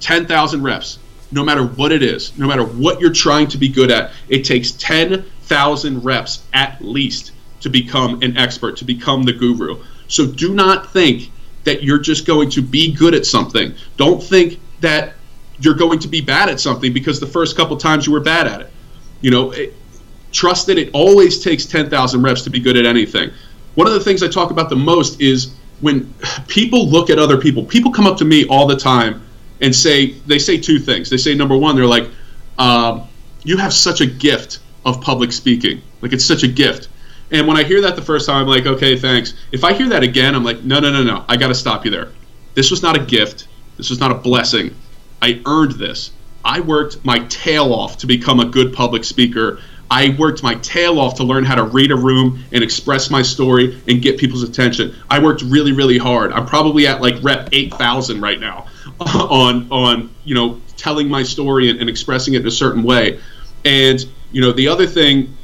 10,000 reps. No matter what it is, no matter what you're trying to be good at, it takes 10,000 reps at least to become an expert, to become the guru. So do not think that you're just going to be good at something. Don't think that you're going to be bad at something because the first couple times you were bad at it. Trust that it always takes 10,000 reps to be good at anything. One of the things I talk about the most is when people look at other people. People come up to me all the time and they say two things. They say, number one, they're like, you have such a gift of public speaking. Like, it's such a gift. And when I hear that the first time, I'm like, okay, thanks. If I hear that again, I'm like, no. I got to stop you there. This was not a gift. This was not a blessing. I earned this. I worked my tail off to become a good public speaker. I worked my tail off to learn how to read a room and express my story and get people's attention. I worked really, really hard. I'm probably at like rep 8,000 right now on telling my story and expressing it in a certain way. And the other thing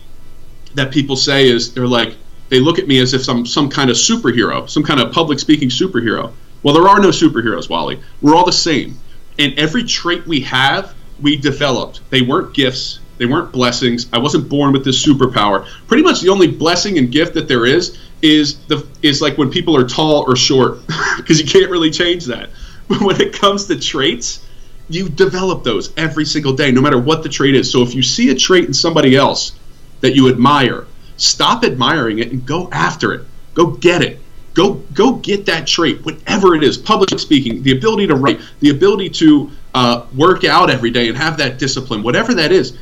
that people say is they look at me as if I'm some kind of superhero, some kind of public speaking superhero. Well, there are no superheroes, Wally. We're all the same. And every trait we have, we developed. They weren't gifts. They weren't blessings. I wasn't born with this superpower. Pretty much the only blessing and gift that there is like when people are tall or short, because you can't really change that. But when it comes to traits, you develop those every single day, no matter what the trait is. So if you see a trait in somebody else that you admire, stop admiring it and go after it. Go get it. Go get that trait, whatever it is. Public speaking, the ability to write, the ability to work out every day and have that discipline, whatever that is,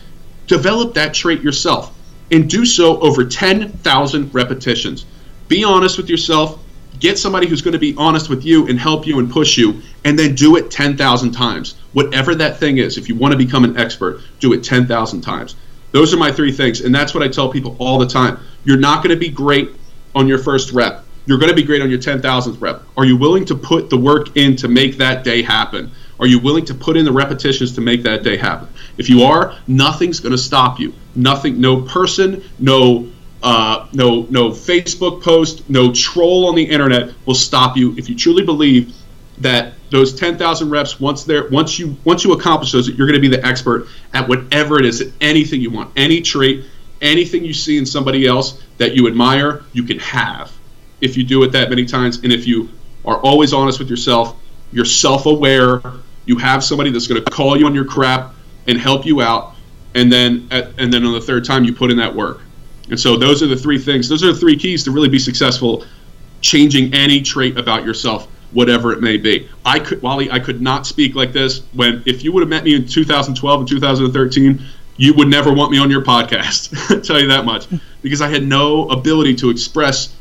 develop that trait yourself and do so over 10,000 repetitions. Be honest with yourself. Get somebody who's going to be honest with you and help you and push you, and then do it 10,000 times. Whatever that thing is, if you want to become an expert, do it 10,000 times. Those are my three things, and that's what I tell people all the time. You're not going to be great on your first rep. You're going to be great on your 10,000th rep. Are you willing to put the work in to make that day happen? Are you willing to put in the repetitions to make that day happen? If you are, nothing's going to stop you. Nothing, no person, no Facebook post, no troll on the internet will stop you if you truly believe that those 10,000 reps, once you accomplish those, you're going to be the expert at whatever it is, at anything you want, any trait, anything you see in somebody else that you admire, you can have if you do it that many times. And if you are always honest with yourself, you're self-aware, you have somebody that's going to call you on your crap and help you out, and then on the third time you put in that work. And so those are the three things. Those are the three keys to really be successful, changing any trait about yourself, whatever it may be. Wally, I could not speak like this if you would have met me in 2012 and 2013, you would never want me on your podcast. I'll tell you that much, because I had no ability to express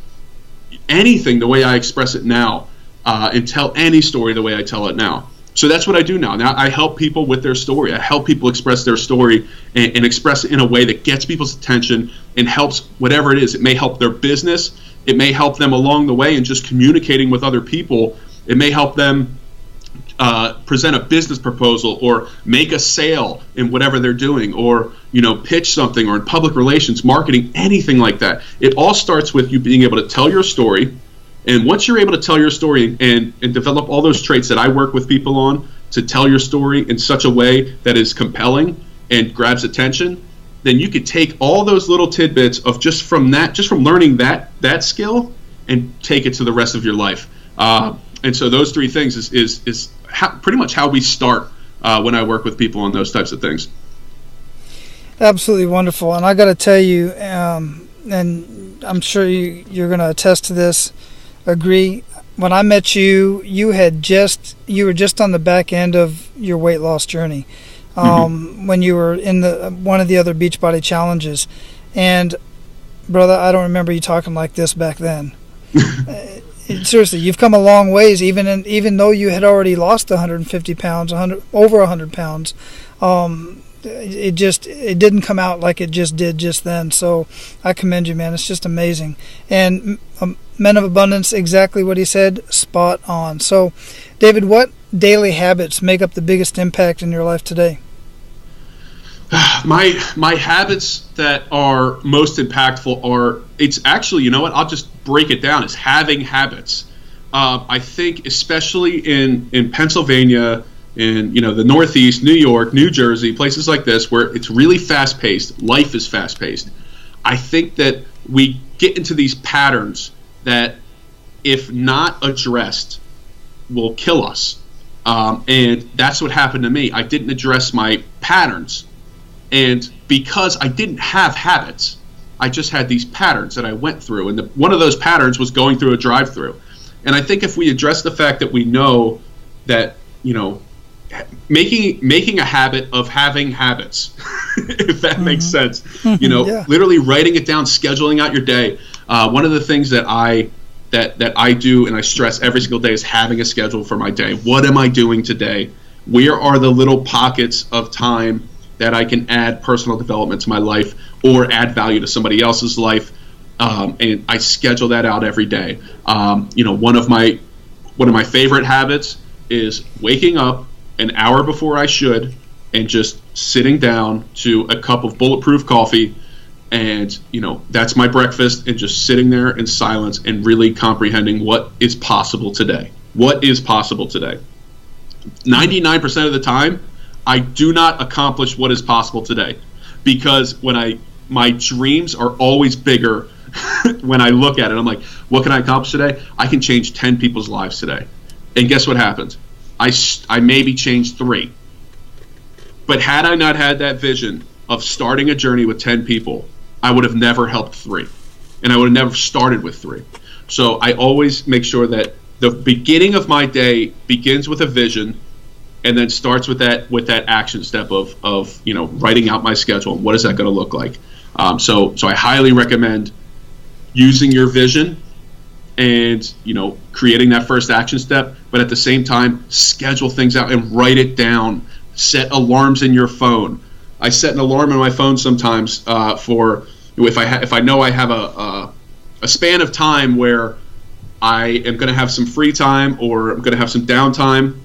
anything the way I express it now, and tell any story the way I tell it now. So that's what I do now. Now I help people with their story. I help people express their story and express it in a way that gets people's attention and helps whatever it is. It may help their business. It may help them along the way in just communicating with other people. It may help them present a business proposal or make a sale in whatever they're doing, or pitch something, or in public relations, marketing, anything like that. It all starts with you being able to tell your story. And once you're able to tell your story and develop all those traits that I work with people on to tell your story in such a way that is compelling and grabs attention, then you could take all those little tidbits of just from learning that skill and take it to the rest of your life. And so those three things is pretty much how we start when I work with people on those types of things. Absolutely wonderful. And I got to tell you, and I'm sure you're going to attest to this, agree. When I met you, you were just on the back end of your weight loss journey, when you were in one of the other Beachbody challenges, and brother, I don't remember you talking like this back then. Seriously, you've come a long ways, even though you had already lost 150 pounds, over 100 pounds. It didn't come out like it just did just then. So I commend you, man. It's just amazing. And Men of Abundance, exactly what he said, spot on. So, David, what daily habits make up the biggest impact in your life today? My habits that are most impactful it's actually, you know what, I'll just break it down. It's having habits. I think especially in Pennsylvania, in the Northeast, New York, New Jersey, places like this where it's really fast-paced, life is fast-paced. I think that we get into these patterns that, if not addressed, will kill us. And that's what happened to me. I didn't address my patterns. And because I didn't have habits, I just had these patterns that I went through. And one of those patterns was going through a drive-through. And I think if we address the fact that we know that, making a habit of having habits, if that makes sense, literally writing it down, scheduling out your day. One of the things that I do and I stress every single day is having a schedule for my day. What am I doing today? Where are the little pockets of time that I can add personal development to my life or add value to somebody else's life? And I schedule that out every day. One of my favorite habits is waking up an hour before I should and just sitting down to a cup of bulletproof coffee, and that's my breakfast, and just sitting there in silence and really comprehending what is possible today. What is possible today? 99% of the time, I do not accomplish what is possible today, because my dreams are always bigger. When I look at it, I'm like, what can I accomplish today? I can change 10 people's lives today. And guess what happens? I maybe changed 3. But had I not had that vision of starting a journey with 10 people, I would have never helped 3. And I would have never started with 3. So I always make sure that the beginning of my day begins with a vision, and then starts with that action step of writing out my schedule. What is that going to look like? So I highly recommend using your vision and creating that first action step, but at the same time schedule things out and write it down. Set alarms in your phone. I set an alarm in my phone sometimes for if I know I have a span of time where I am going to have some free time or I'm going to have some downtime.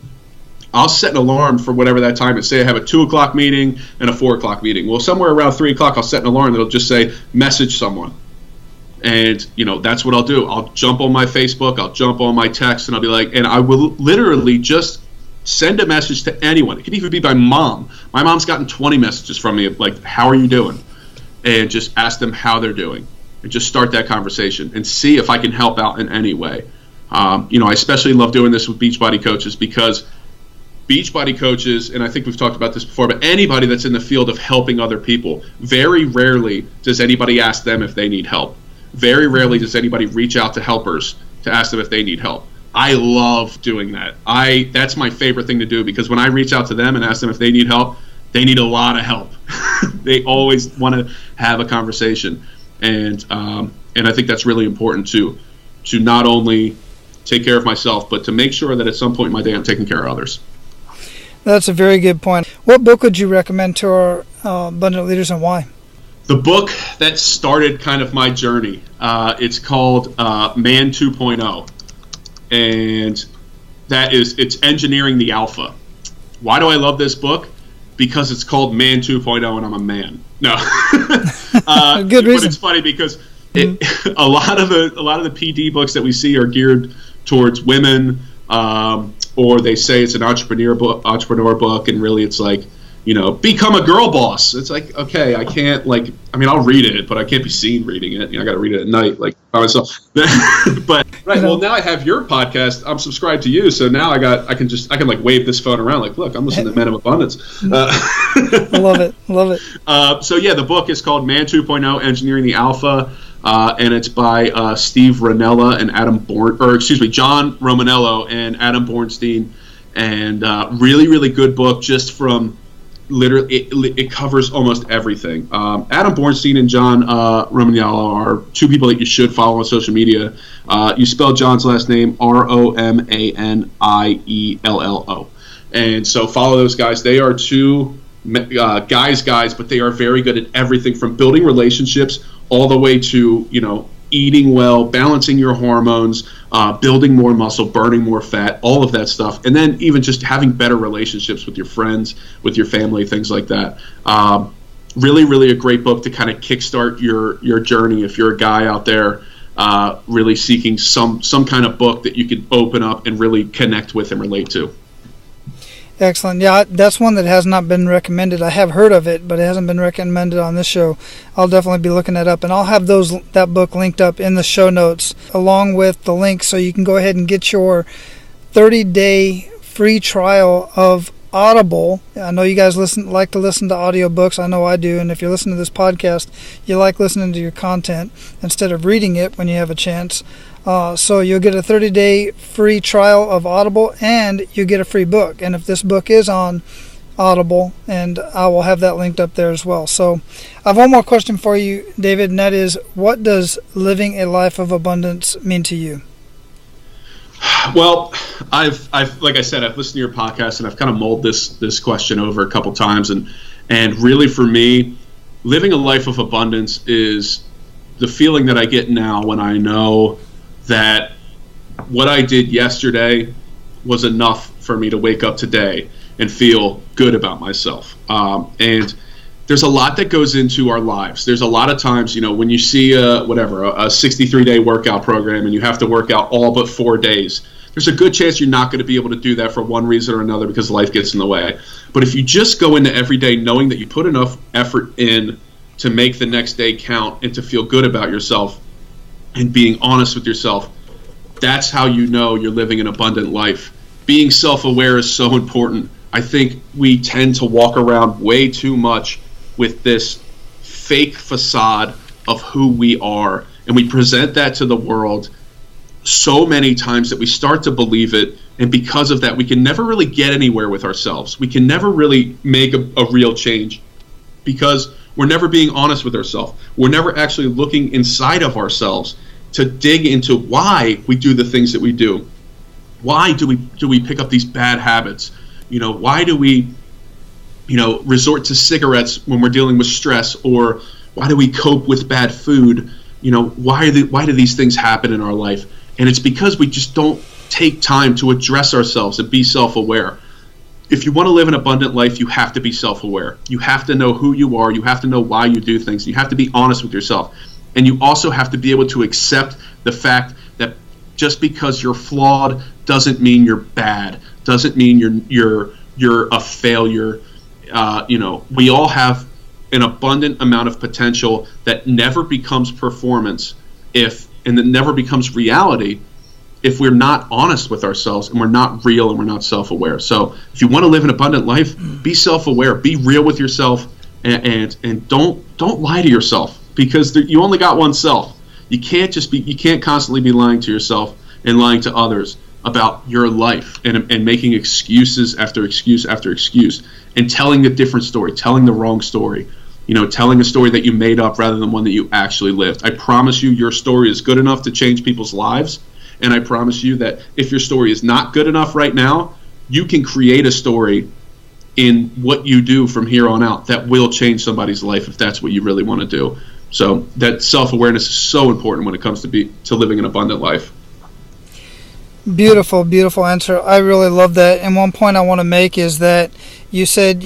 I'll set an alarm for whatever that time is. Say I have a 2 o'clock meeting and a 4 o'clock meeting. Well, somewhere around 3 o'clock, I'll set an alarm that'll just say, message someone. And, that's what I'll do. I'll jump on my Facebook, I'll jump on my text, and I'll be like, and I will literally just send a message to anyone. It could even be my mom. My mom's gotten 20 messages from me, like, how are you doing? And just ask them how they're doing. And just start that conversation and see if I can help out in any way. I especially love doing this with Beachbody coaches, because Beachbody coaches, and I think we've talked about this before, but anybody that's in the field of helping other people, very rarely does anybody ask them if they need help. Very rarely does anybody reach out to helpers to ask them if they need help. I love doing that. That's my favorite thing to do, because when I reach out to them and ask them if they need help, they need a lot of help. They always want to have a conversation, and I think that's really important to not only take care of myself, but to make sure that at some point in my day I'm taking care of others. That's a very good point. What book would you recommend to our abundant leaders, and why? The book that started kind of my journey, it's called Man 2.0, and it's engineering the alpha. Why do I love this book? Because it's called Man 2.0 and I'm a man. No. Good reason. But it's funny because a lot of the PD books that we see are geared towards women, or they say it's an entrepreneur book, and really it's like, become a girl boss. It's like, okay, I can't, I'll read it, but I can't be seen reading it. I got to read it at night, by myself. But right, well, now I have your podcast. I'm subscribed to you, so now I can wave this phone around, like, look, I'm listening to Men of Abundance. I love it. So yeah, the book is called Man 2.0: Engineering the Alpha, and it's by Steve Ranella and John Romanello and Adam Bornstein, and really, really good book. Just from literally, it covers almost everything. Adam Bornstein and John Romanello are two people that you should follow on social media. You spell John's last name Romaniello, and so follow those guys. They are two guys, but they are very good at everything from building relationships all the way to eating well, balancing your hormones, building more muscle, burning more fat, all of that stuff, and then even just having better relationships with your friends, with your family, things like that. Really, really a great book to kind of kickstart your journey if you're a guy out there really seeking some kind of book that you can open up and really connect with and relate to. Excellent. Yeah, that's one that has not been recommended. I have heard of it, but it hasn't been recommended on this show. I'll definitely be looking that up, and I'll have that book linked up in the show notes along with the link, so you can go ahead and get your 30-day free trial of Audible. I know you guys like to listen to audiobooks. I know I do. And if you're listening to this podcast, you like listening to your content instead of reading it when you have a chance. So you'll get a 30-day free trial of Audible, and you get a free book. And if this book is on Audible, and I will have that linked up there as well. So I have one more question for you, David, and that is, what does living a life of abundance mean to you? Well, I've like I said, I've listened to your podcast, and I've kind of mulled this question over a couple times, and really for me, living a life of abundance is the feeling that I get now when I know that what I did yesterday was enough for me to wake up today and feel good about myself. And there's a lot that goes into our lives. There's a lot of times, when you see a 63-day workout program and you have to work out all but 4 days, there's a good chance you're not going to be able to do that for one reason or another because life gets in the way. But if you just go into every day knowing that you put enough effort in to make the next day count and to feel good about yourself and being honest with yourself, that's how you know you're living an abundant life. Being self-aware is so important. I think we tend to walk around way too much with this fake facade of who we are, and we present that to the world so many times that we start to believe it, and because of that, we can never really get anywhere with ourselves. We can never really make a real change because we're never being honest with ourselves. We're never actually looking inside of ourselves to dig into why we do the things that we do. Why do we pick up these bad habits? Why do we, resort to cigarettes when we're dealing with stress, or why do we cope with bad food? Why do these things happen in our life? And it's because we just don't take time to address ourselves and be self-aware. If you want to live an abundant life, you have to be self-aware. You have to know who you are. You have to know why you do things. You have to be honest with yourself. And you also have to be able to accept the fact that just because you're flawed doesn't mean you're bad. Doesn't mean you're a failure. We all have an abundant amount of potential that never becomes performance and that never becomes reality if we're not honest with ourselves and we're not real and we're not self-aware. So if you want to live an abundant life, be self-aware, be real with yourself, and don't lie to yourself, because you only got one self. You can't constantly be lying to yourself and lying to others about your life and making excuses after excuse after excuse and telling a different story, telling the wrong story, telling a story that you made up rather than one that you actually lived. I promise you your story is good enough to change people's lives, and I promise you that if your story is not good enough right now, you can create a story in what you do from here on out that will change somebody's life if that's what you really want to do. So that self-awareness is so important when it comes to living an abundant life. Beautiful, beautiful answer. I really love that. And one point I want to make is that you said,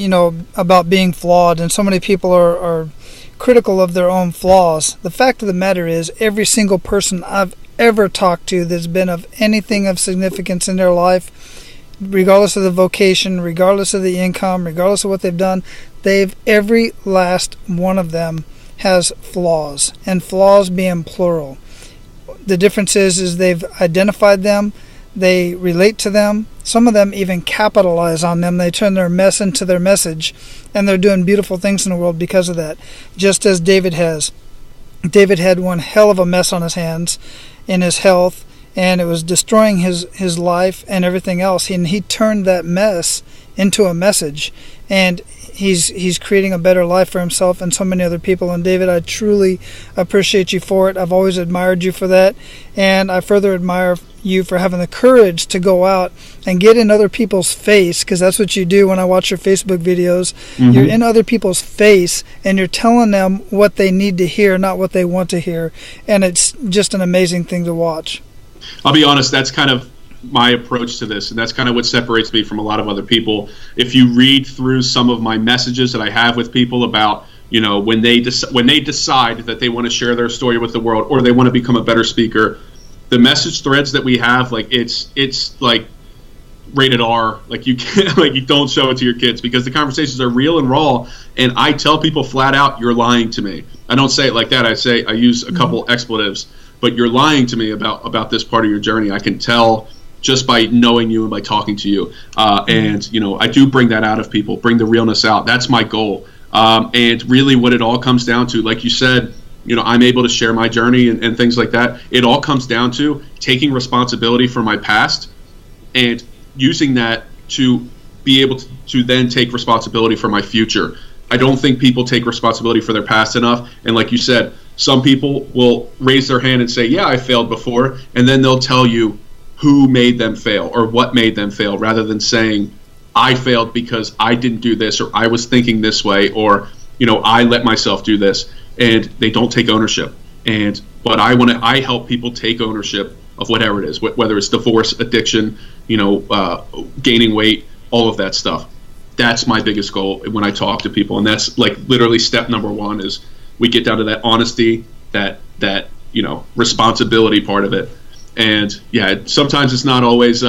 about being flawed, and so many people are critical of their own flaws. The fact of the matter is, every single person I've ever talked to that's been of anything of significance in their life, regardless of the vocation, regardless of the income, regardless of what they've done, every last one of them has flaws, and flaws being plural. The difference is they've identified them, they relate to them, some of them even capitalize on them. They turn their mess into their message, and they're doing beautiful things in the world because of that, just as David has. David had one hell of a mess on his hands in his health, and it was destroying his life and everything else, and he turned that mess into a message, and he's creating a better life for himself and so many other people. And David, I truly appreciate you for it. I've always admired you for that, and I further admire you for having the courage to go out and get in other people's face, because that's what you do when I watch your Facebook videos. Mm-hmm. You're in other people's face and you're telling them what they need to hear, not what they want to hear, and it's just an amazing thing to watch. I'll be honest, that's kind of my approach to this, and that's kind of what separates me from a lot of other people. If you read through some of my messages that I have with people about, when they decide that they want to share their story with the world or they want to become a better speaker, the message threads that we have, like it's like rated R. Like you can't, you don't show it to your kids, because the conversations are real and raw. And I tell people flat out, you're lying to me. I don't say it like that. I use a couple expletives, but you're lying to me about this part of your journey. I can tell just by knowing you and by talking to you. And, I do bring that out of people, bring the realness out. That's my goal. And really what it all comes down to, like you said, I'm able to share my journey and things like that. It all comes down to taking responsibility for my past and using that to be able to then take responsibility for my future. I don't think people take responsibility for their past enough. And like you said, some people will raise their hand and say, yeah, I failed before. And then they'll tell you who made them fail or what made them fail, rather than saying, I failed because I didn't do this, or I was thinking this way, or, I let myself do this. And they don't take ownership. But I help people take ownership of whatever it is, whether it's divorce, addiction, gaining weight, all of that stuff. That's my biggest goal when I talk to people. And that's like literally step number one is we get down to that honesty, that responsibility part of it. And yeah, sometimes it's not always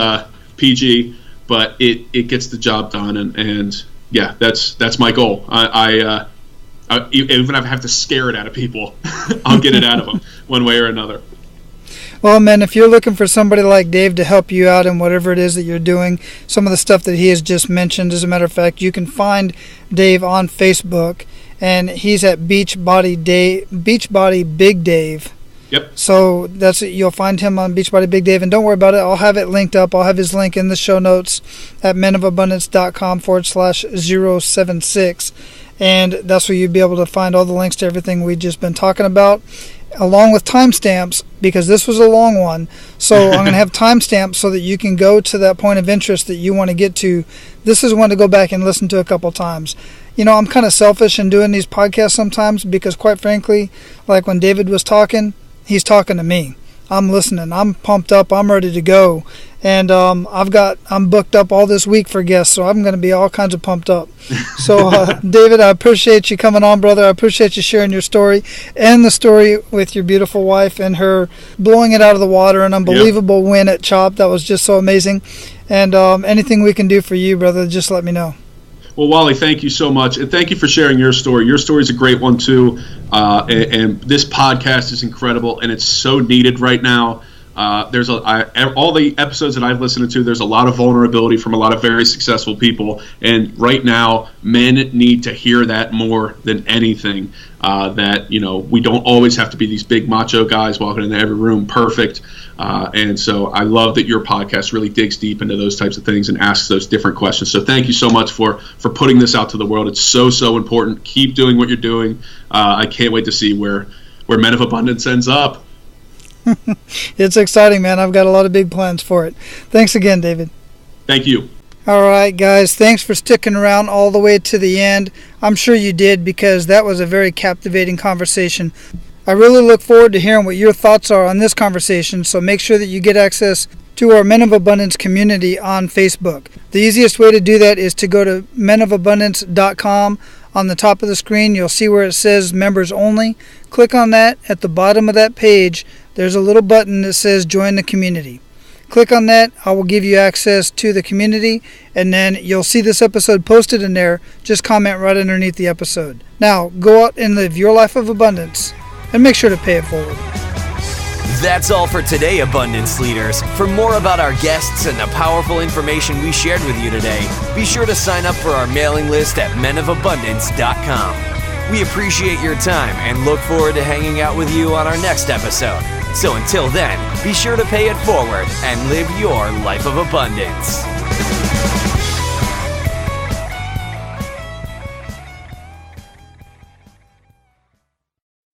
PG, but it gets the job done. And yeah, that's my goal. Even if I have to scare it out of people, I'll get it out of them one way or another. Well, man, if you're looking for somebody like Dave to help you out in whatever it is that you're doing, some of the stuff that he has just mentioned, as a matter of fact, you can find Dave on Facebook, and he's at Beachbody Big Dave. Yep. So you'll find him on Beachbody Big Dave, and don't worry about it. I'll have it linked up. I'll have his link in the show notes at menofabundance.com/076. And that's where you'd be able to find all the links to everything we've just been talking about, along with timestamps, because this was a long one. So I'm going to have timestamps so that you can go to that point of interest that you want to get to. This is one to go back and listen to a couple times. I'm kind of selfish in doing these podcasts sometimes because, quite frankly, like when David was talking, he's talking to me. I'm listening. I'm pumped up. I'm ready to go. And I'm booked up all this week for guests, so I'm going to be all kinds of pumped up. So, David, I appreciate you coming on, brother. I appreciate you sharing your story and the story with your beautiful wife and her blowing it out of the water, an unbelievable win at CHOP. That was just so amazing. And anything we can do for you, brother, just let me know. Well, Wally, thank you so much. And thank you for sharing your story. Your story is a great one, too. And this podcast is incredible, and it's so needed right now. All the episodes that I've listened to, there's a lot of vulnerability from a lot of very successful people. And right now, men need to hear that more than anything. That, we don't always have to be these big macho guys walking into every room perfect. And so I love that your podcast really digs deep into those types of things and asks those different questions. So thank you so much for putting this out to the world. It's so, so important. Keep doing what you're doing. I can't wait to see where Men of Abundance ends up. It's exciting, man. I've got a lot of big plans for it. Thanks again, David. Thank you. All right, guys. Thanks for sticking around all the way to the end. I'm sure you did, because that was a very captivating conversation. I really look forward to hearing what your thoughts are on this conversation, so make sure that you get access to our Men of Abundance community on Facebook. The easiest way to do that is to go to menofabundance.com. On the top of the screen, you'll see where it says Members Only. Click on that. At the bottom of that page, there's a little button that says Join the Community. Click on that. I will give you access to the community, and then you'll see this episode posted in there. Just comment right underneath the episode. Now, go out and live your life of abundance, and make sure to pay it forward. That's all for today, Abundance Leaders. For more about our guests and the powerful information we shared with you today, be sure to sign up for our mailing list at menofabundance.com. We appreciate your time and look forward to hanging out with you on our next episode. So until then, be sure to pay it forward and live your life of abundance.